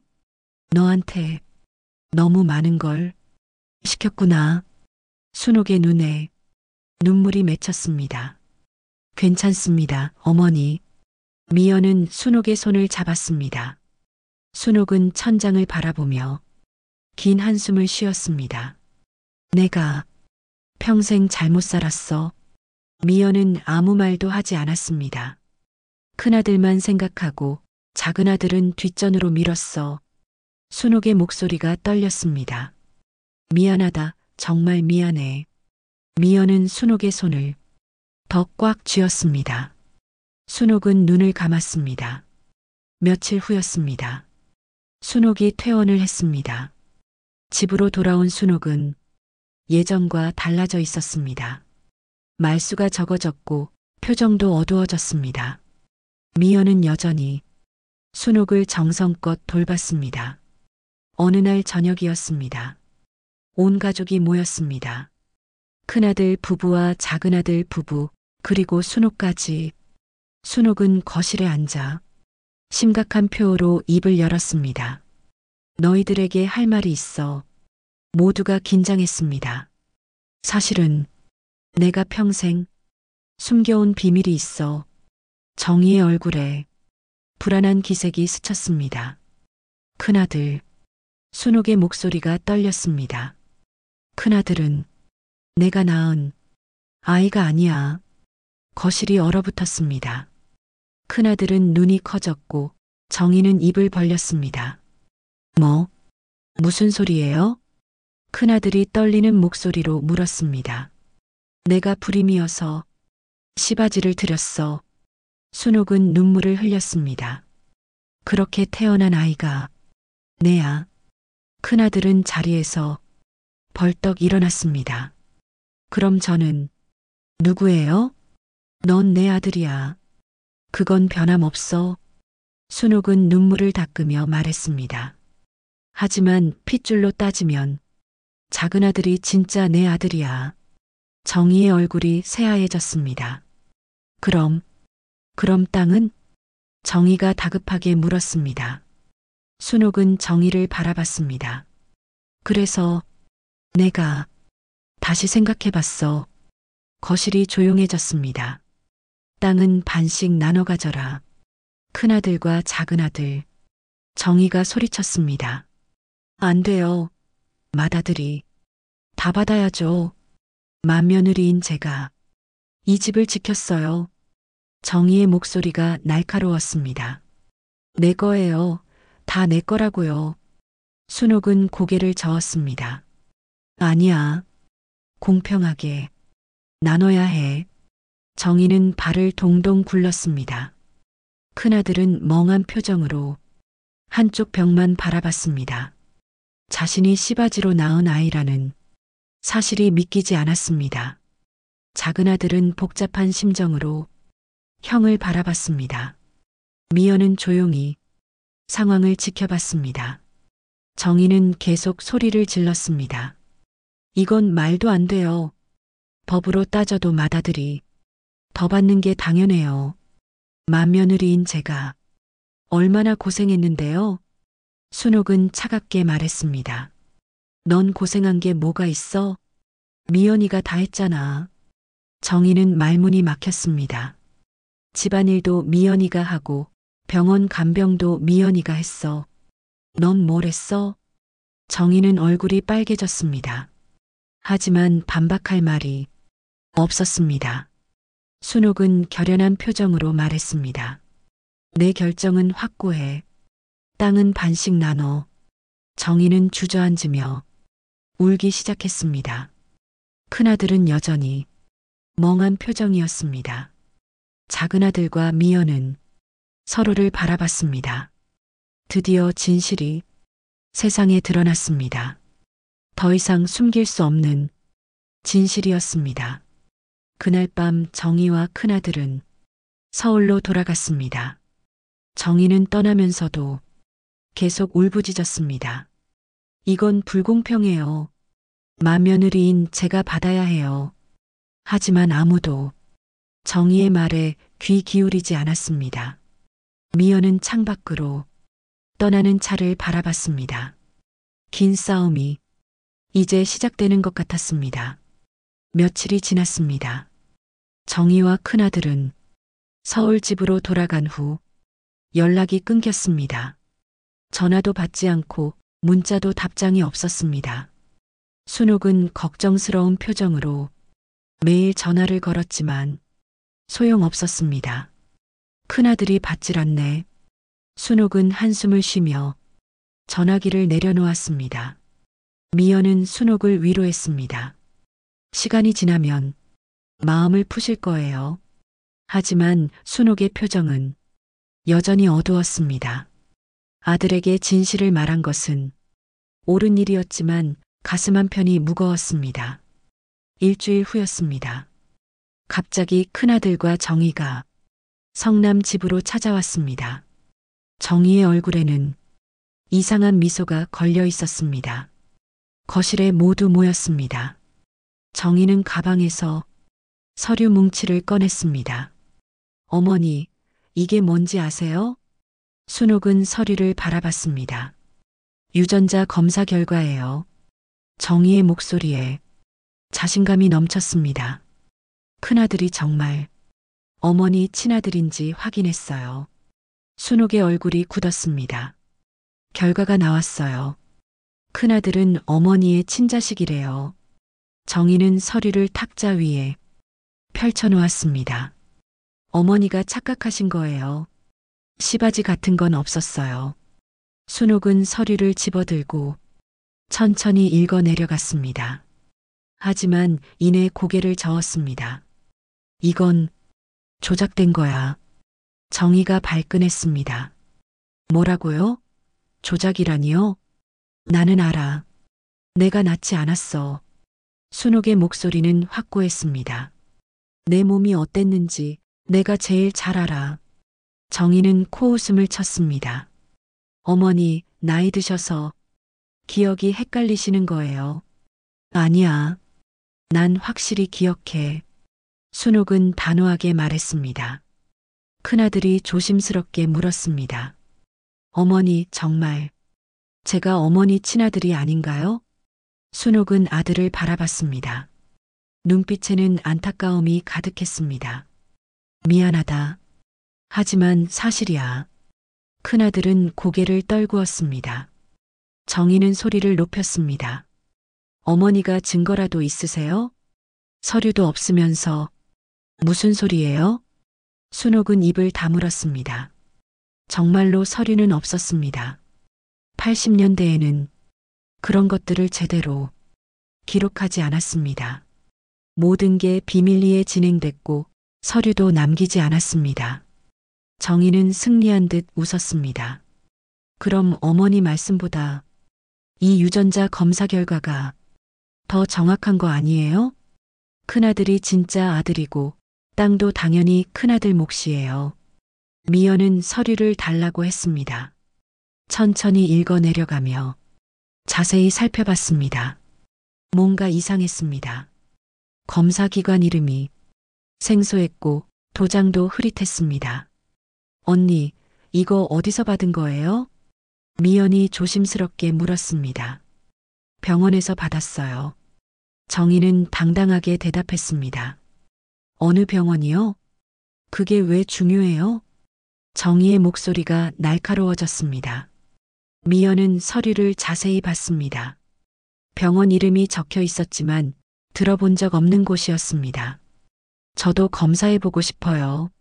너한테 너무 많은 걸 시켰구나. 순옥의 눈에 눈물이 맺혔습니다. 괜찮습니다, 어머니. 미연은 순옥의 손을 잡았습니다. 순옥은 천장을 바라보며 긴 한숨을 쉬었습니다. 내가 평생 잘못 살았어. 미연은 아무 말도 하지 않았습니다. 큰아들만 생각하고 작은아들은 뒷전으로 밀었어. 순옥의 목소리가 떨렸습니다. 미안하다. 정말 미안해. 미연은 순옥의 손을 더 꽉 쥐었습니다. 순옥은 눈을 감았습니다. 며칠 후였습니다. 순옥이 퇴원을 했습니다. 집으로 돌아온 순옥은 예전과 달라져 있었습니다. 말수가 적어졌고 표정도 어두워졌습니다. 미연은 여전히 순옥을 정성껏 돌봤습니다. 어느 날 저녁이었습니다. 온 가족이 모였습니다. 큰아들 부부와 작은아들 부부, 그리고 순옥까지. 순옥은 거실에 앉아 심각한 표로 입을 열었습니다. 너희들에게 할 말이 있어. 모두가 긴장했습니다. 사실은 내가 평생 숨겨온 비밀이 있어. 정희의 얼굴에 불안한 기색이 스쳤습니다. 큰아들, 순옥의 목소리가 떨렸습니다. 큰아들은 내가 낳은 아이가 아니야. 거실이 얼어붙었습니다. 큰아들은 눈이 커졌고 정희는 입을 벌렸습니다. 뭐? 무슨 소리예요? 큰아들이 떨리는 목소리로 물었습니다. 내가 불임이어서 시바지를 들였어. 순옥은 눈물을 흘렸습니다. 그렇게 태어난 아이가 내야. 큰아들은 자리에서 벌떡 일어났습니다. 그럼 저는 누구예요? 넌 내 아들이야. 그건 변함없어. 순옥은 눈물을 닦으며 말했습니다. 하지만 핏줄로 따지면 작은아들이 진짜 내 아들이야. 정희의 얼굴이 새하얘졌습니다. 그럼 땅은? 정희가 다급하게 물었습니다. 순옥은 정희를 바라봤습니다. 그래서 내가 다시 생각해봤어. 거실이 조용해졌습니다. 땅은 반씩 나눠 가져라. 큰아들과 작은아들. 정희가 소리쳤습니다. 안 돼요. 맏아들이 다 받아야죠. 맏며느리인 제가 이 집을 지켰어요. 정희의 목소리가 날카로웠습니다. 내 거예요. 다 내 거라고요. 순옥은 고개를 저었습니다. 아니야. 공평하게 나눠야 해. 정희는 발을 동동 굴렀습니다. 큰아들은 멍한 표정으로 한쪽 벽만 바라봤습니다. 자신이 시바지로 낳은 아이라는 사실이 믿기지 않았습니다. 작은아들은 복잡한 심정으로 형을 바라봤습니다. 미연은 조용히 상황을 지켜봤습니다. 정희는 계속 소리를 질렀습니다. 이건 말도 안 돼요. 법으로 따져도 맏아들이 더 받는 게 당연해요. 맏며느리인 제가 얼마나 고생했는데요. 순옥은 차갑게 말했습니다. 넌 고생한 게 뭐가 있어? 미연이가 다 했잖아. 정희는 말문이 막혔습니다. 집안일도 미연이가 하고 병원 간병도 미연이가 했어. 넌 뭘 했어? 정희는 얼굴이 빨개졌습니다. 하지만 반박할 말이 없었습니다. 순옥은 결연한 표정으로 말했습니다. 내 결정은 확고해. 땅은 반씩 나눠. 정희는 주저앉으며 울기 시작했습니다. 큰아들은 여전히 멍한 표정이었습니다. 작은아들과 미연은 서로를 바라봤습니다. 드디어 진실이 세상에 드러났습니다. 더 이상 숨길 수 없는 진실이었습니다. 그날 밤 정희와 큰아들은 서울로 돌아갔습니다. 정희는 떠나면서도 계속 울부짖었습니다. 이건 불공평해요. 맏며느리인 제가 받아야 해요. 하지만 아무도 정희의 말에 귀 기울이지 않았습니다. 미연은 창밖으로 떠나는 차를 바라봤습니다. 긴 싸움이 이제 시작되는 것 같았습니다. 며칠이 지났습니다. 정희와 큰아들은 서울 집으로 돌아간 후 연락이 끊겼습니다. 전화도 받지 않고 문자도 답장이 없었습니다. 순옥은 걱정스러운 표정으로 매일 전화를 걸었지만 소용없었습니다. 큰아들이 받질 않네. 순옥은 한숨을 쉬며 전화기를 내려놓았습니다. 미연은 순옥을 위로했습니다. 시간이 지나면 마음을 푸실 거예요. 하지만 순옥의 표정은 여전히 어두웠습니다. 아들에게 진실을 말한 것은 옳은 일이었지만 가슴 한편이 무거웠습니다. 일주일 후였습니다. 갑자기 큰아들과 정희가 성남 집으로 찾아왔습니다. 정희의 얼굴에는 이상한 미소가 걸려 있었습니다. 거실에 모두 모였습니다. 정희는 가방에서 서류 뭉치를 꺼냈습니다. 어머니, 이게 뭔지 아세요? 순옥은 서류를 바라봤습니다. 유전자 검사 결과예요. 정희의 목소리에 자신감이 넘쳤습니다. 큰아들이 정말 어머니 친아들인지 확인했어요. 순옥의 얼굴이 굳었습니다. 결과가 나왔어요. 큰아들은 어머니의 친자식이래요. 정희는 서류를 탁자 위에 펼쳐놓았습니다. 어머니가 착각하신 거예요. 시바지 같은 건 없었어요. 순옥은 서류를 집어들고 천천히 읽어 내려갔습니다. 하지만 이내 고개를 저었습니다. 이건 조작된 거야. 정희가 발끈했습니다. 뭐라고요? 조작이라니요? 나는 알아. 내가 낳지 않았어. 순옥의 목소리는 확고했습니다. 내 몸이 어땠는지 내가 제일 잘 알아. 정희는 코웃음을 쳤습니다. 어머니, 나이 드셔서 기억이 헷갈리시는 거예요. 아니야. 난 확실히 기억해. 순옥은 단호하게 말했습니다. 큰아들이 조심스럽게 물었습니다. 어머니, 정말 제가 어머니 친아들이 아닌가요? 순옥은 아들을 바라봤습니다. 눈빛에는 안타까움이 가득했습니다. 미안하다. 하지만 사실이야. 큰아들은 고개를 떨구었습니다. 정희는 소리를 높였습니다. 어머니가 증거라도 있으세요? 서류도 없으면서 무슨 소리예요? 순옥은 입을 다물었습니다. 정말로 서류는 없었습니다. 80년대에는 그런 것들을 제대로 기록하지 않았습니다. 모든 게 비밀리에 진행됐고 서류도 남기지 않았습니다. 정희는 승리한 듯 웃었습니다. 그럼 어머니 말씀보다 이 유전자 검사 결과가 더 정확한 거 아니에요? 큰아들이 진짜 아들이고 땅도 당연히 큰아들 몫이에요. 미연은 서류를 달라고 했습니다. 천천히 읽어 내려가며 자세히 살펴봤습니다. 뭔가 이상했습니다. 검사기관 이름이 생소했고 도장도 흐릿했습니다. 언니, 이거 어디서 받은 거예요? 미연이 조심스럽게 물었습니다. 병원에서 받았어요. 정희는 당당하게 대답했습니다. 어느 병원이요? 그게 왜 중요해요? 정희의 목소리가 날카로워졌습니다. 미연은 서류를 자세히 봤습니다. 병원 이름이 적혀 있었지만 들어본 적 없는 곳이었습니다. 저도 검사해보고 싶어요.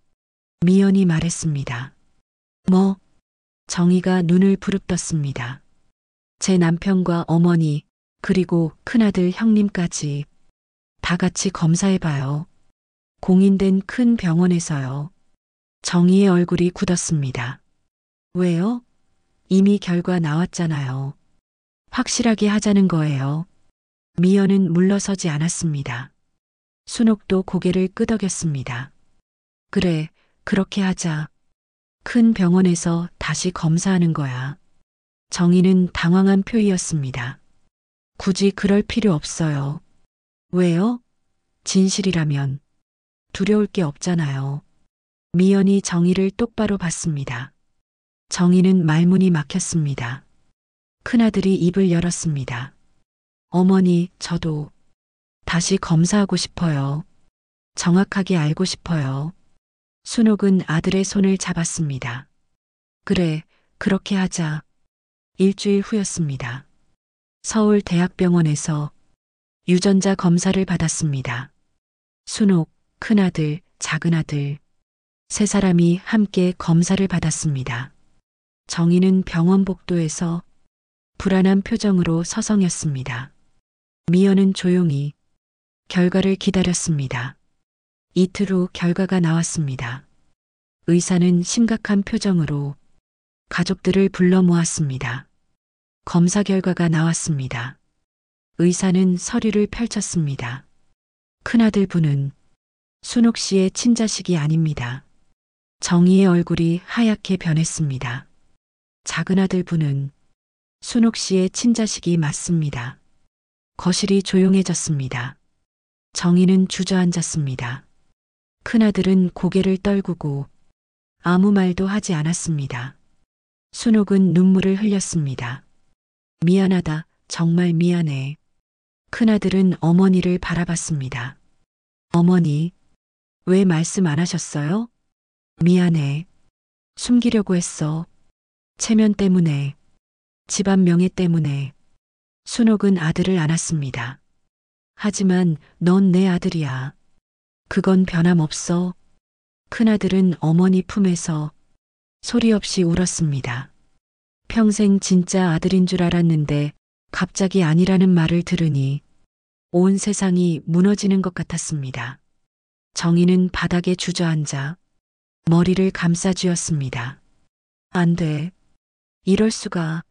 미연이 말했습니다. 뭐? 정희가 눈을 부릅떴습니다. 제 남편과 어머니, 그리고 큰아들 형님까지 다 같이 검사해봐요. 공인된 큰 병원에서요. 정희의 얼굴이 굳었습니다. 왜요? 이미 결과 나왔잖아요. 확실하게 하자는 거예요. 미연은 물러서지 않았습니다. 순옥도 고개를 끄덕였습니다. 그래, 그렇게 하자. 큰 병원에서 다시 검사하는 거야. 정희는 당황한 표이였습니다. 굳이 그럴 필요 없어요. 왜요? 진실이라면 두려울 게 없잖아요. 미연이 정희를 똑바로 봤습니다. 정희는 말문이 막혔습니다. 큰아들이 입을 열었습니다. 어머니, 저도 다시 검사하고 싶어요. 정확하게 알고 싶어요. 순옥은 아들의 손을 잡았습니다. 그래, 그렇게 하자. 일주일 후였습니다. 서울대학병원에서 유전자 검사를 받았습니다. 순옥, 큰아들, 작은아들, 세 사람이 함께 검사를 받았습니다. 정희는 병원 복도에서 불안한 표정으로 서성였습니다. 미연은 조용히 결과를 기다렸습니다. 이틀 후 결과가 나왔습니다. 의사는 심각한 표정으로 가족들을 불러 모았습니다. 검사 결과가 나왔습니다. 의사는 서류를 펼쳤습니다. 큰아들 분은 순옥 씨의 친자식이 아닙니다. 정희의 얼굴이 하얗게 변했습니다. 작은아들 분은 순옥 씨의 친자식이 맞습니다. 거실이 조용해졌습니다. 정희는 주저앉았습니다. 큰아들은 고개를 떨구고 아무 말도 하지 않았습니다. 순옥은 눈물을 흘렸습니다. 미안하다, 정말 미안해. 큰아들은 어머니를 바라봤습니다. 어머니, 왜 말씀 안 하셨어요? 미안해. 숨기려고 했어. 체면 때문에, 집안 명예 때문에. 순옥은 아들을 안았습니다. 하지만 넌 내 아들이야. 그건 변함없어. 큰아들은 어머니 품에서 소리 없이 울었습니다. 평생 진짜 아들인 줄 알았는데 갑자기 아니라는 말을 들으니 온 세상이 무너지는 것 같았습니다. 정희는 바닥에 주저앉아 머리를 감싸쥐었습니다. 안 돼. 이럴 수가.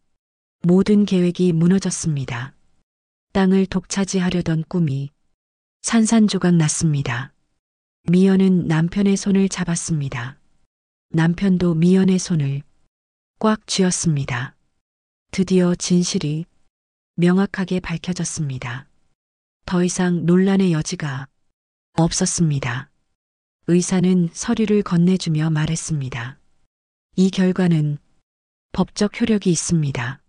모든 계획이 무너졌습니다. 땅을 독차지하려던 꿈이 산산조각 났습니다. 미연은 남편의 손을 잡았습니다. 남편도 미연의 손을 꽉 쥐었습니다. 드디어 진실이 명확하게 밝혀졌습니다. 더 이상 논란의 여지가 없었습니다. 의사는 서류를 건네주며 말했습니다. 이 결과는 법적 효력이 있습니다.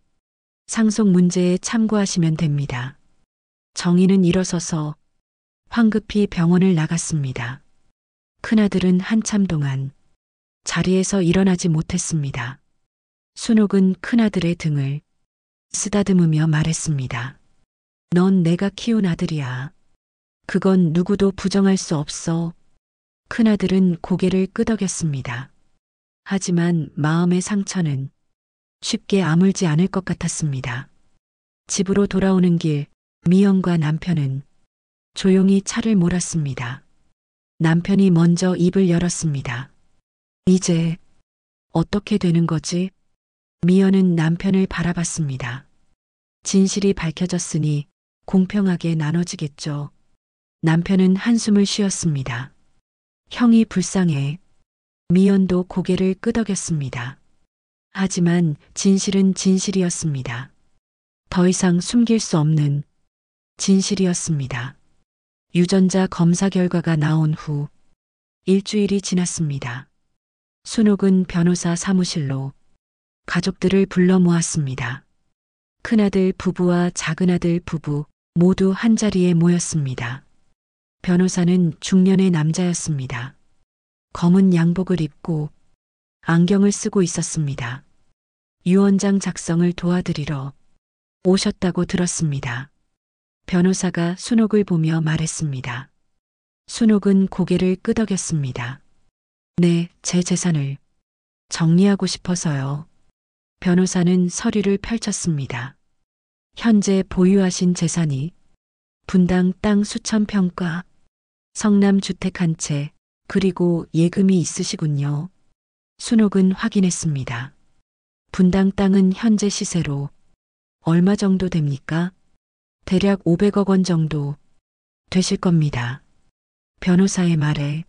상속 문제에 참고하시면 됩니다. 정희는 일어서서 황급히 병원을 나갔습니다. 큰아들은 한참 동안 자리에서 일어나지 못했습니다. 순옥은 큰아들의 등을 쓰다듬으며 말했습니다. 넌 내가 키운 아들이야. 그건 누구도 부정할 수 없어. 큰아들은 고개를 끄덕였습니다. 하지만 마음의 상처는 쉽게 아물지 않을 것 같았습니다. 집으로 돌아오는 길, 미연과 남편은 조용히 차를 몰았습니다. 남편이 먼저 입을 열었습니다. 이제 어떻게 되는 거지? 미연은 남편을 바라봤습니다. 진실이 밝혀졌으니 공평하게 나눠지겠죠. 남편은 한숨을 쉬었습니다. 형이 불쌍해. 미연도 고개를 끄덕였습니다. 하지만 진실은 진실이었습니다. 더 이상 숨길 수 없는 진실이었습니다. 유전자 검사 결과가 나온 후 일주일이 지났습니다. 순옥은 변호사 사무실로 가족들을 불러 모았습니다. 큰아들 부부와 작은아들 부부 모두 한자리에 모였습니다. 변호사는 중년의 남자였습니다. 검은 양복을 입고 안경을 쓰고 있었습니다. 유언장 작성을 도와드리러 오셨다고 들었습니다. 변호사가 순옥을 보며 말했습니다. 순옥은 고개를 끄덕였습니다. 네, 제 재산을 정리하고 싶어서요. 변호사는 서류를 펼쳤습니다. 현재 보유하신 재산이 분당 땅 수천 평과 성남 주택 한 채, 그리고 예금이 있으시군요. 순옥은 확인했습니다. 분당 땅은 현재 시세로 얼마 정도 됩니까? 대략 500억 원 정도 되실 겁니다. 변호사의 말에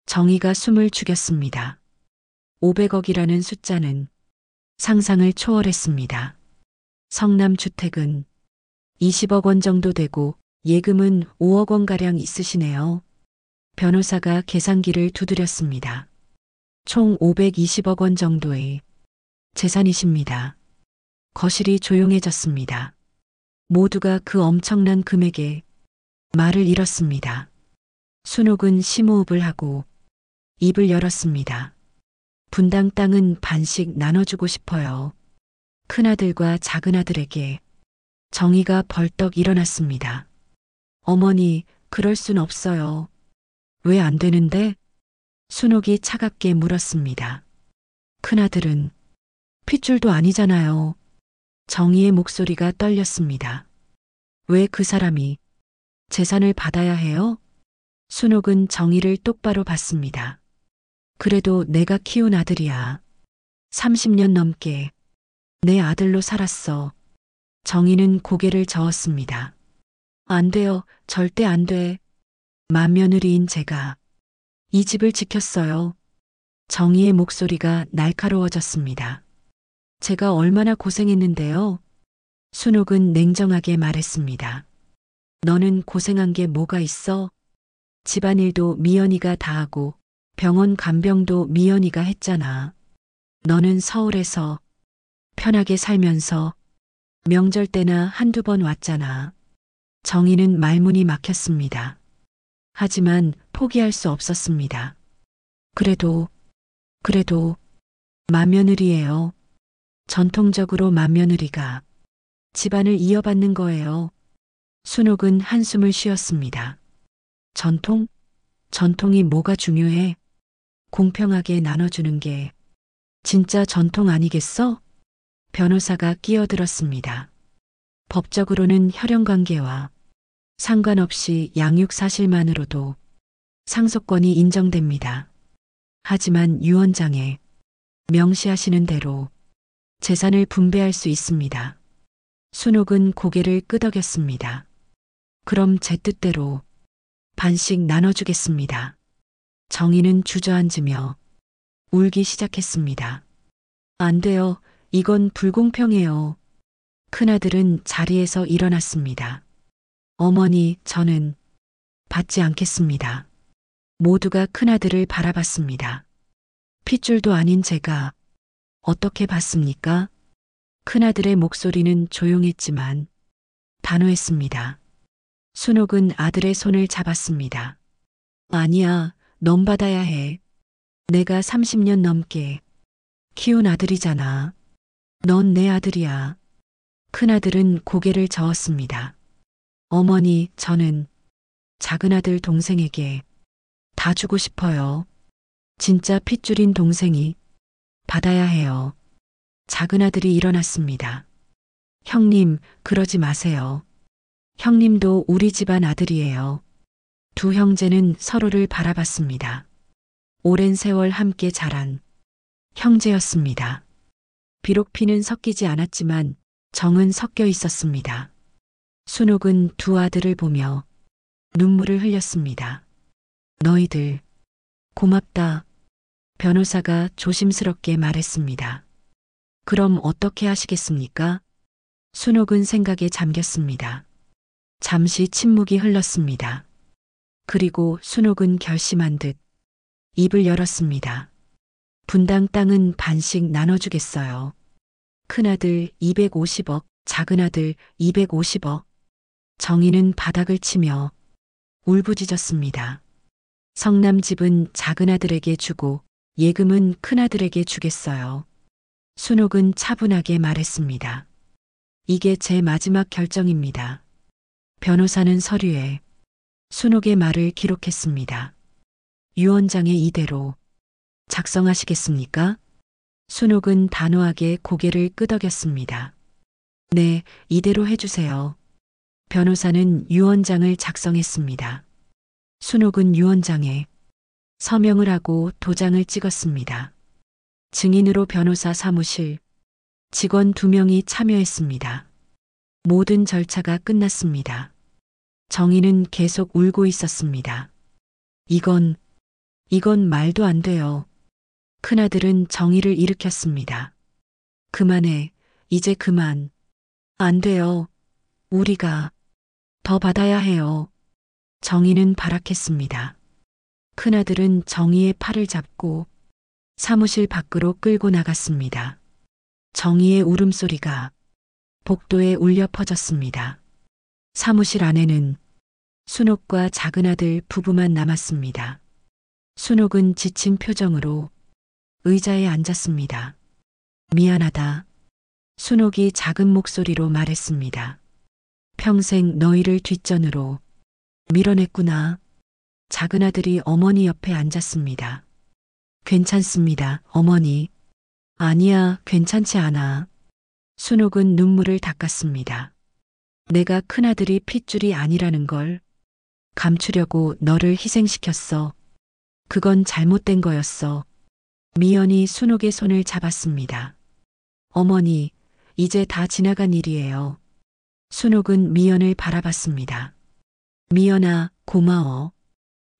정희가 숨을 죽였습니다. 500억이라는 숫자는 상상을 초월했습니다. 성남 주택은 20억 원 정도 되고 예금은 5억 원가량 있으시네요. 변호사가 계산기를 두드렸습니다. 총 520억 원 정도의 재산이십니다. 거실이 조용해졌습니다. 모두가 그 엄청난 금액에 말을 잃었습니다. 순옥은 심호흡을 하고 입을 열었습니다. 분당 땅은 반씩 나눠주고 싶어요. 큰아들과 작은아들에게 정의가 벌떡 일어났습니다. 어머니, 그럴 순 없어요. 왜 안 되는데? 순옥이 차갑게 물었습니다. 큰아들은 핏줄도 아니잖아요. 정의의 목소리가 떨렸습니다. 왜 그 사람이 재산을 받아야 해요? 순옥은 정의를 똑바로 봤습니다. 그래도 내가 키운 아들이야. 30년 넘게 내 아들로 살았어. 정의는 고개를 저었습니다. 안 돼요. 절대 안 돼. 맏며느리인 제가 이 집을 지켰어요. 정의의 목소리가 날카로워졌습니다. 제가 얼마나 고생했는데요. 순옥은 냉정하게 말했습니다. 너는 고생한 게 뭐가 있어? 집안일도 미연이가 다 하고 병원 간병도 미연이가 했잖아. 너는 서울에서 편하게 살면서 명절 때나 한두 번 왔잖아. 정의는 말문이 막혔습니다. 하지만 포기할 수 없었습니다. 그래도 맏며느리예요. 전통적으로 맏며느리가 집안을 이어받는 거예요. 순옥은 한숨을 쉬었습니다. 전통? 전통이 뭐가 중요해? 공평하게 나눠주는 게 진짜 전통 아니겠어? 변호사가 끼어들었습니다. 법적으로는 혈연관계와 상관없이 양육 사실만으로도 상속권이 인정됩니다. 하지만 유언장에 명시하시는 대로 재산을 분배할 수 있습니다. 순옥은 고개를 끄덕였습니다. 그럼 제 뜻대로 반씩 나눠주겠습니다. 정의는 주저앉으며 울기 시작했습니다. 안 돼요. 이건 불공평해요. 큰아들은 자리에서 일어났습니다. 어머니, 저는 받지 않겠습니다. 모두가 큰아들을 바라봤습니다. 핏줄도 아닌 제가 어떻게 받습니까? 큰아들의 목소리는 조용했지만 단호했습니다. 순옥은 아들의 손을 잡았습니다. 아니야, 넌 받아야 해. 내가 30년 넘게 키운 아들이잖아. 넌 내 아들이야. 큰아들은 고개를 저었습니다. 어머니, 저는 작은아들 동생에게 다 주고 싶어요. 진짜 핏줄인 동생이 받아야 해요. 작은아들이 일어났습니다. 형님, 그러지 마세요. 형님도 우리 집안 아들이에요. 두 형제는 서로를 바라봤습니다. 오랜 세월 함께 자란 형제였습니다. 비록 피는 섞이지 않았지만 정은 섞여 있었습니다. 순옥은 두 아들을 보며 눈물을 흘렸습니다. 너희들 고맙다. 변호사가 조심스럽게 말했습니다. 그럼 어떻게 하시겠습니까? 순옥은 생각에 잠겼습니다. 잠시 침묵이 흘렀습니다. 그리고 순옥은 결심한 듯 입을 열었습니다. 분당 땅은 반씩 나눠주겠어요. 큰아들 250억, 작은아들 250억. 정의는 바닥을 치며 울부짖었습니다. 성남집은 작은아들에게 주고 예금은 큰아들에게 주겠어요. 순옥은 차분하게 말했습니다. 이게 제 마지막 결정입니다. 변호사는 서류에 순옥의 말을 기록했습니다. 유언장에 이대로 작성하시겠습니까? 순옥은 단호하게 고개를 끄덕였습니다. 네, 이대로 해주세요. 변호사는 유언장을 작성했습니다. 순옥은 유언장에 서명을 하고 도장을 찍었습니다. 증인으로 변호사 사무실 직원 2명이 참여했습니다. 모든 절차가 끝났습니다. 정의는 계속 울고 있었습니다. 이건 말도 안 돼요. 큰아들은 정의를 일으켰습니다. 그만해. 이제 그만. 안 돼요. 우리가 더 받아야 해요. 정희는 발악했습니다. 큰아들은 정희의 팔을 잡고 사무실 밖으로 끌고 나갔습니다. 정희의 울음소리가 복도에 울려 퍼졌습니다. 사무실 안에는 순옥과 작은아들 부부만 남았습니다. 순옥은 지친 표정으로 의자에 앉았습니다. 미안하다. 순옥이 작은 목소리로 말했습니다. 평생 너희를 뒷전으로 밀어냈구나. 작은아들이 어머니 옆에 앉았습니다. 괜찮습니다, 어머니. 아니야, 괜찮지 않아. 순옥은 눈물을 닦았습니다. 내가 큰아들이 핏줄이 아니라는 걸 감추려고 너를 희생시켰어. 그건 잘못된 거였어. 미연이 순옥의 손을 잡았습니다. 어머니, 이제 다 지나간 일이에요. 순옥은 미연을 바라봤습니다. 미연아, 고마워.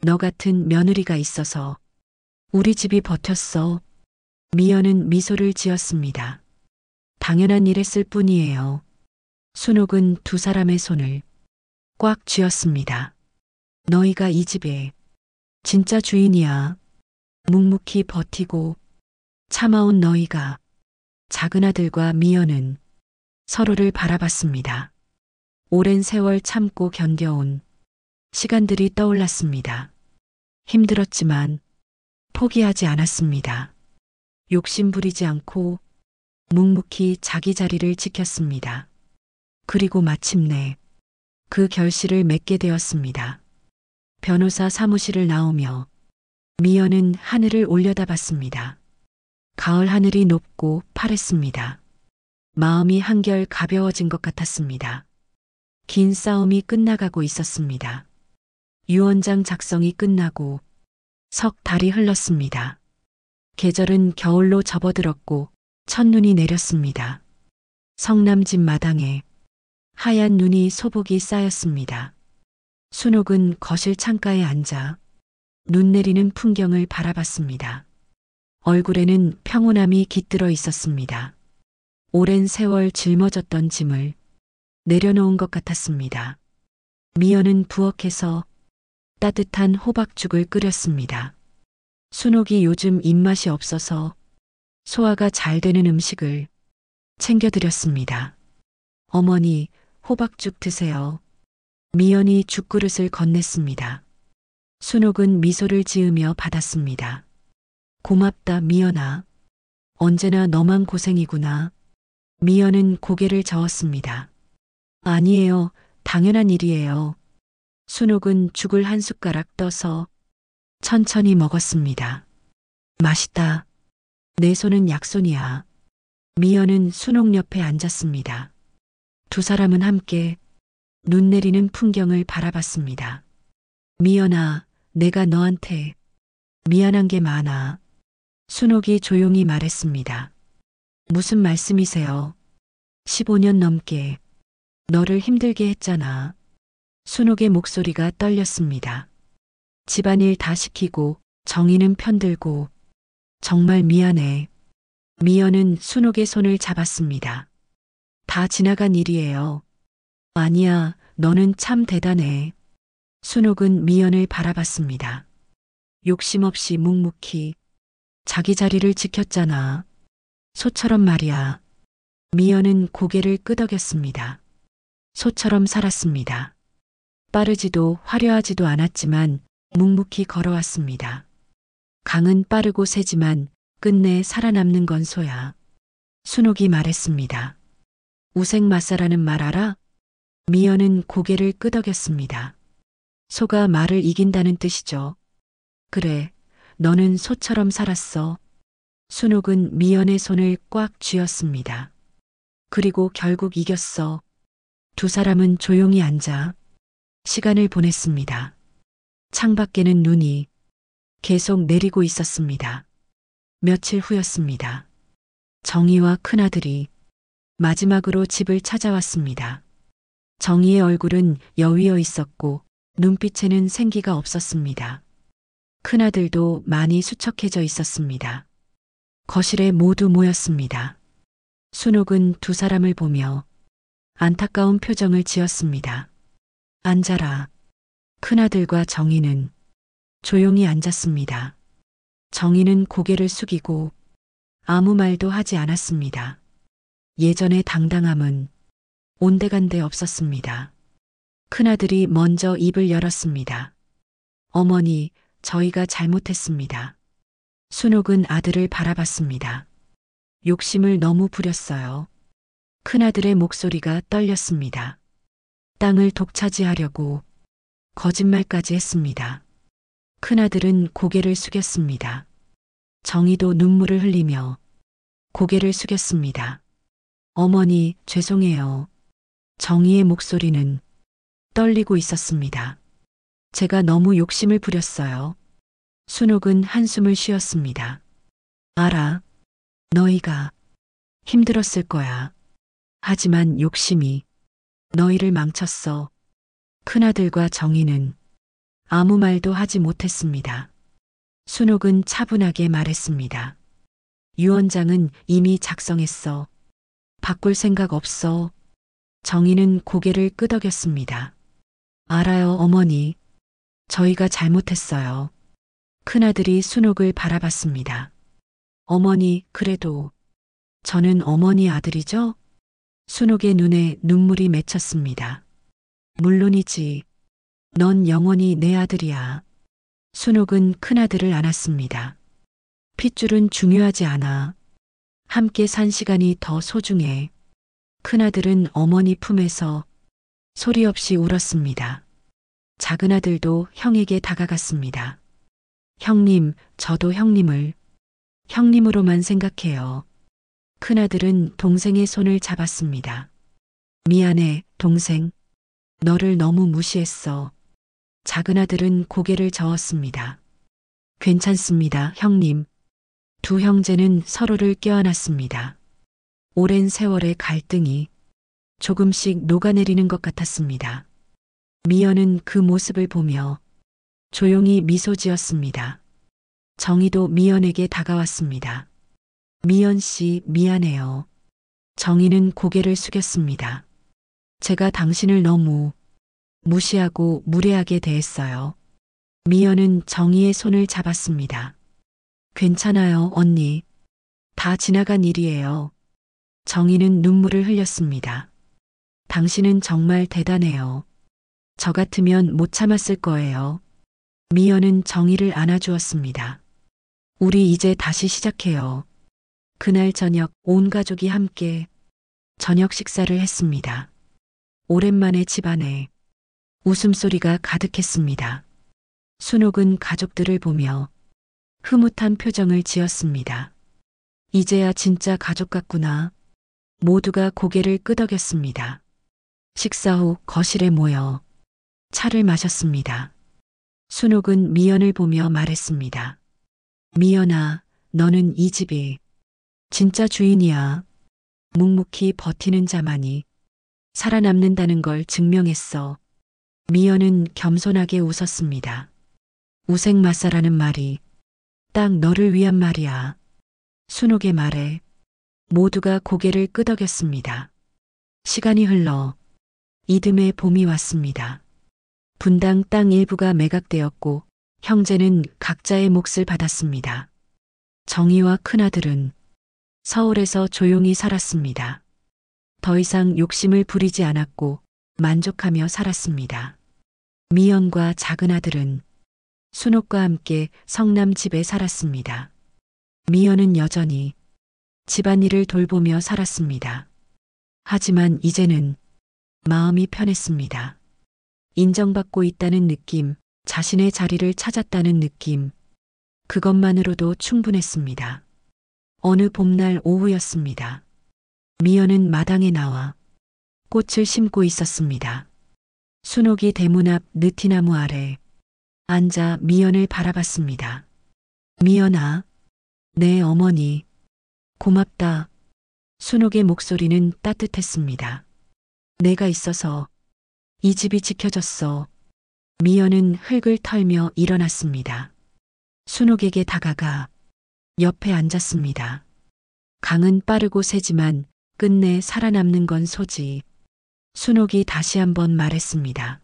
너 같은 며느리가 있어서 우리 집이 버텼어. 미연은 미소를 지었습니다. 당연한 일했을 뿐이에요. 순옥은 두 사람의 손을 꽉 쥐었습니다. 너희가 이 집의 진짜 주인이야. 묵묵히 버티고 참아온 너희가. 작은아들과 미연은 서로를 바라봤습니다. 오랜 세월 참고 견뎌온 시간들이 떠올랐습니다. 힘들었지만 포기하지 않았습니다. 욕심 부리지 않고 묵묵히 자기 자리를 지켰습니다. 그리고 마침내 그 결실을 맺게 되었습니다. 변호사 사무실을 나오며 미연은 하늘을 올려다봤습니다. 가을 하늘이 높고 파랬습니다. 마음이 한결 가벼워진 것 같았습니다. 긴 싸움이 끝나가고 있었습니다. 유언장 작성이 끝나고 석 달이 흘렀습니다. 계절은 겨울로 접어들었고 첫눈이 내렸습니다. 성남집 마당에 하얀 눈이 소복이 쌓였습니다. 순옥은 거실 창가에 앉아 눈 내리는 풍경을 바라봤습니다. 얼굴에는 평온함이 깃들어 있었습니다. 오랜 세월 짊어졌던 짐을 내려놓은 것 같았습니다. 미연은 부엌에서 따뜻한 호박죽을 끓였습니다. 순옥이 요즘 입맛이 없어서 소화가 잘 되는 음식을 챙겨드렸습니다. 어머니, 호박죽 드세요. 미연이 죽그릇을 건넸습니다. 순옥은 미소를 지으며 받았습니다. 고맙다, 미연아. 언제나 너만 고생이구나. 미연은 고개를 저었습니다. 아니에요. 당연한 일이에요. 순옥은 죽을 한 숟가락 떠서 천천히 먹었습니다. 맛있다. 내 손은 약손이야. 미연은 순옥 옆에 앉았습니다. 두 사람은 함께 눈 내리는 풍경을 바라봤습니다. 미연아, 내가 너한테 미안한 게 많아. 순옥이 조용히 말했습니다. 무슨 말씀이세요? 15년 넘게 너를 힘들게 했잖아. 순옥의 목소리가 떨렸습니다. 집안일 다 시키고 정희는 편들고 정말 미안해. 미연은 순옥의 손을 잡았습니다. 다 지나간 일이에요. 아니야, 너는 참 대단해. 순옥은 미연을 바라봤습니다. 욕심 없이 묵묵히 자기 자리를 지켰잖아. 소처럼 말이야. 미연은 고개를 끄덕였습니다. 소처럼 살았습니다. 빠르지도 화려하지도 않았지만 묵묵히 걸어왔습니다. 강은 빠르고 세지만 끝내 살아남는 건 소야. 순옥이 말했습니다. 우생마사라는 말 알아? 미연은 고개를 끄덕였습니다. 소가 말을 이긴다는 뜻이죠. 그래, 너는 소처럼 살았어. 순옥은 미연의 손을 꽉 쥐었습니다. 그리고 결국 이겼어. 두 사람은 조용히 앉아 시간을 보냈습니다. 창밖에는 눈이 계속 내리고 있었습니다. 며칠 후였습니다. 정희와 큰아들이 마지막으로 집을 찾아왔습니다. 정희의 얼굴은 여위어 있었고 눈빛에는 생기가 없었습니다. 큰아들도 많이 수척해져 있었습니다. 거실에 모두 모였습니다. 순옥은 두 사람을 보며 안타까운 표정을 지었습니다. 앉아라. 큰아들과 정희는 조용히 앉았습니다. 정희는 고개를 숙이고 아무 말도 하지 않았습니다. 예전의 당당함은 온데간데 없었습니다. 큰아들이 먼저 입을 열었습니다. 어머니, 저희가 잘못했습니다. 순옥은 아들을 바라봤습니다. 욕심을 너무 부렸어요. 큰아들의 목소리가 떨렸습니다. 땅을 독차지하려고 거짓말까지 했습니다. 큰아들은 고개를 숙였습니다. 정희도 눈물을 흘리며 고개를 숙였습니다. 어머니, 죄송해요. 정희의 목소리는 떨리고 있었습니다. 제가 너무 욕심을 부렸어요. 순옥은 한숨을 쉬었습니다. 알아. 너희가 힘들었을 거야. 하지만 욕심이 너희를 망쳤어. 큰아들과 정희는 아무 말도 하지 못했습니다. 순옥은 차분하게 말했습니다. 유언장은 이미 작성했어. 바꿀 생각 없어. 정희는 고개를 끄덕였습니다. 알아요, 어머니. 저희가 잘못했어요. 큰아들이 순옥을 바라봤습니다. 어머니, 그래도 저는 어머니 아들이죠? 순옥의 눈에 눈물이 맺혔습니다. 물론이지. 넌 영원히 내 아들이야. 순옥은 큰아들을 안았습니다. 핏줄은 중요하지 않아. 함께 산 시간이 더 소중해. 큰아들은 어머니 품에서 소리 없이 울었습니다. 작은아들도 형에게 다가갔습니다. 형님, 저도 형님을 형님으로만 생각해요. 큰아들은 동생의 손을 잡았습니다. 미안해, 동생. 너를 너무 무시했어. 작은아들은 고개를 저었습니다. 괜찮습니다, 형님. 두 형제는 서로를 껴안았습니다. 오랜 세월의 갈등이 조금씩 녹아내리는 것 같았습니다. 미연은 그 모습을 보며 조용히 미소 지었습니다. 정희도 미연에게 다가왔습니다. 미연 씨, 미안해요. 정희는 고개를 숙였습니다. 제가 당신을 너무 무시하고 무례하게 대했어요. 미연은 정희의 손을 잡았습니다. 괜찮아요, 언니. 다 지나간 일이에요. 정희는 눈물을 흘렸습니다. 당신은 정말 대단해요. 저 같으면 못 참았을 거예요. 미연은 정희를 안아주었습니다. 우리 이제 다시 시작해요. 그날 저녁 온 가족이 함께 저녁 식사를 했습니다. 오랜만에 집안에 웃음소리가 가득했습니다. 순옥은 가족들을 보며 흐뭇한 표정을 지었습니다. 이제야 진짜 가족 같구나. 모두가 고개를 끄덕였습니다. 식사 후 거실에 모여 차를 마셨습니다. 순옥은 미연을 보며 말했습니다. 미연아, 너는 이 집이 진짜 주인이야. 묵묵히 버티는 자만이 살아남는다는 걸 증명했어. 미연은 겸손하게 웃었습니다. 우생마사라는 말이 딱 너를 위한 말이야. 순옥의 말에 모두가 고개를 끄덕였습니다. 시간이 흘러 이듬해 봄이 왔습니다. 분당 땅 일부가 매각되었고 형제는 각자의 몫을 받았습니다. 정희와 큰아들은 서울에서 조용히 살았습니다. 더 이상 욕심을 부리지 않았고 만족하며 살았습니다. 미연과 작은아들은 순옥과 함께 성남 집에 살았습니다. 미연은 여전히 집안일을 돌보며 살았습니다. 하지만 이제는 마음이 편했습니다. 인정받고 있다는 느낌, 자신의 자리를 찾았다는 느낌, 그것만으로도 충분했습니다. 어느 봄날 오후였습니다. 미연은 마당에 나와 꽃을 심고 있었습니다. 순옥이 대문 앞 느티나무 아래 앉아 미연을 바라봤습니다. 미연아, 내 어머니, 고맙다. 순옥의 목소리는 따뜻했습니다. 내가 있어서 이 집이 지켜졌어. 미연은 흙을 털며 일어났습니다. 순옥에게 다가가 옆에 앉았습니다. 강은 빠르고 세지만 끝내 살아남는 건 소지. 순옥이 다시 한번 말했습니다.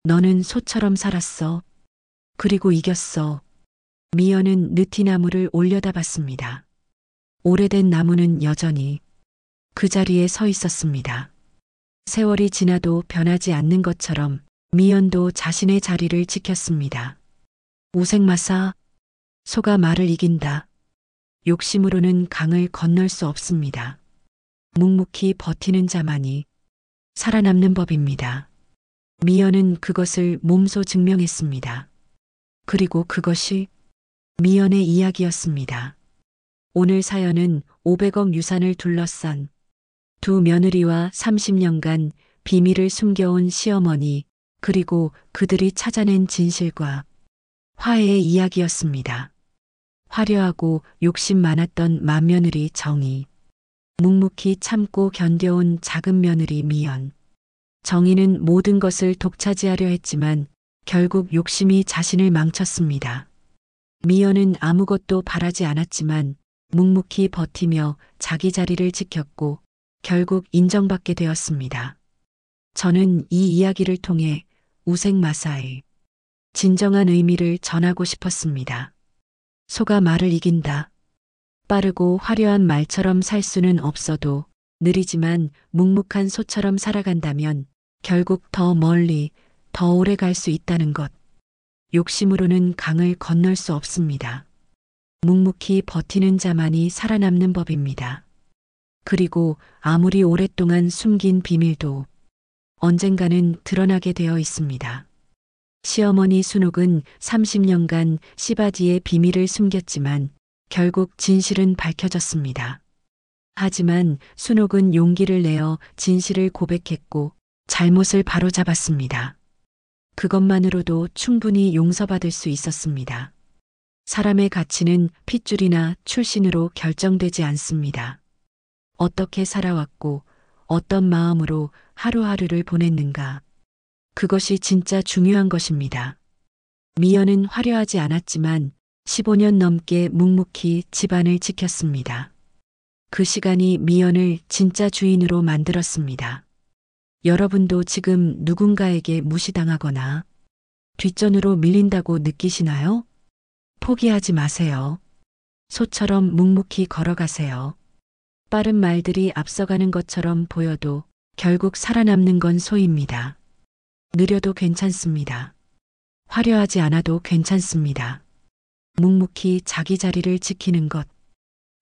너는 소처럼 살았어. 그리고 이겼어. 미연은 느티나무를 올려다봤습니다. 오래된 나무는 여전히 그 자리에 서 있었습니다. 세월이 지나도 변하지 않는 것처럼 미연도 자신의 자리를 지켰습니다. 우생마사, 소가 말을 이긴다. 욕심으로는 강을 건널 수 없습니다. 묵묵히 버티는 자만이 살아남는 법입니다. 미연은 그것을 몸소 증명했습니다. 그리고 그것이 미연의 이야기였습니다. 오늘 사연은 500억 유산을 둘러싼 두 며느리와 30년간 비밀을 숨겨온 시어머니, 그리고 그들이 찾아낸 진실과 화해의 이야기였습니다. 화려하고 욕심 많았던 맏며느리 정희, 묵묵히 참고 견뎌온 작은 며느리 미연. 정희는 모든 것을 독차지하려 했지만 결국 욕심이 자신을 망쳤습니다. 미연은 아무것도 바라지 않았지만 묵묵히 버티며 자기 자리를 지켰고 결국 인정받게 되었습니다. 저는 이 이야기를 통해 우생마사의 진정한 의미를 전하고 싶었습니다. 소가 말을 이긴다. 빠르고 화려한 말처럼 살 수는 없어도 느리지만 묵묵한 소처럼 살아간다면 결국 더 멀리, 더 오래 갈 수 있다는 것. 욕심으로는 강을 건널 수 없습니다. 묵묵히 버티는 자만이 살아남는 법입니다. 그리고 아무리 오랫동안 숨긴 비밀도 언젠가는 드러나게 되어 있습니다. 시어머니 순옥은 30년간 시바지의 비밀을 숨겼지만 결국 진실은 밝혀졌습니다. 하지만 순옥은 용기를 내어 진실을 고백했고 잘못을 바로잡았습니다. 그것만으로도 충분히 용서받을 수 있었습니다. 사람의 가치는 핏줄이나 출신으로 결정되지 않습니다. 어떻게 살아왔고 어떤 마음으로 하루하루를 보냈는가. 그것이 진짜 중요한 것입니다. 미연은 화려하지 않았지만 15년 넘게 묵묵히 집안을 지켰습니다. 그 시간이 미연을 진짜 주인으로 만들었습니다. 여러분도 지금 누군가에게 무시당하거나 뒷전으로 밀린다고 느끼시나요? 포기하지 마세요. 소처럼 묵묵히 걸어가세요. 빠른 말들이 앞서가는 것처럼 보여도 결국 살아남는 건 소입니다. 느려도 괜찮습니다. 화려하지 않아도 괜찮습니다. 묵묵히 자기 자리를 지키는 것.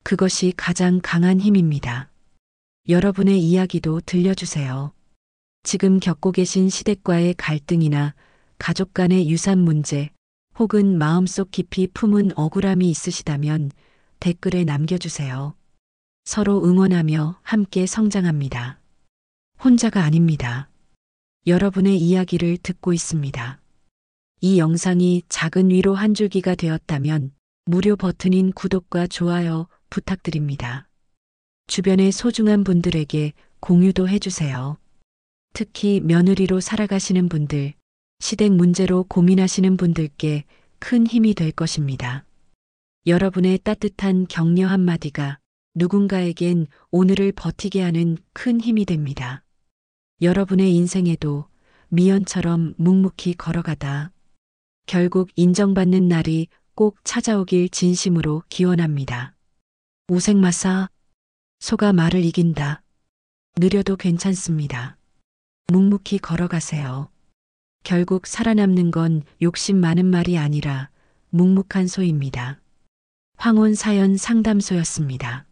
그것이 가장 강한 힘입니다. 여러분의 이야기도 들려주세요. 지금 겪고 계신 시댁과의 갈등이나 가족 간의 유산 문제, 혹은 마음속 깊이 품은 억울함이 있으시다면 댓글에 남겨주세요. 서로 응원하며 함께 성장합니다. 혼자가 아닙니다. 여러분의 이야기를 듣고 있습니다. 이 영상이 작은 위로 한 줄기가 되었다면 무료 버튼인 구독과 좋아요 부탁드립니다. 주변의 소중한 분들에게 공유도 해주세요. 특히 며느리로 살아가시는 분들, 시댁 문제로 고민하시는 분들께 큰 힘이 될 것입니다. 여러분의 따뜻한 격려 한마디가 누군가에겐 오늘을 버티게 하는 큰 힘이 됩니다. 여러분의 인생에도 미연처럼 묵묵히 걸어가다 결국 인정받는 날이 꼭 찾아오길 진심으로 기원합니다. 우생마사, 소가 말을 이긴다. 느려도 괜찮습니다. 묵묵히 걸어가세요. 결국 살아남는 건 욕심 많은 말이 아니라 묵묵한 소입니다. 황혼 사연 상담소였습니다.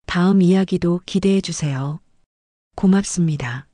다음 이야기도 기대해 주세요. 고맙습니다.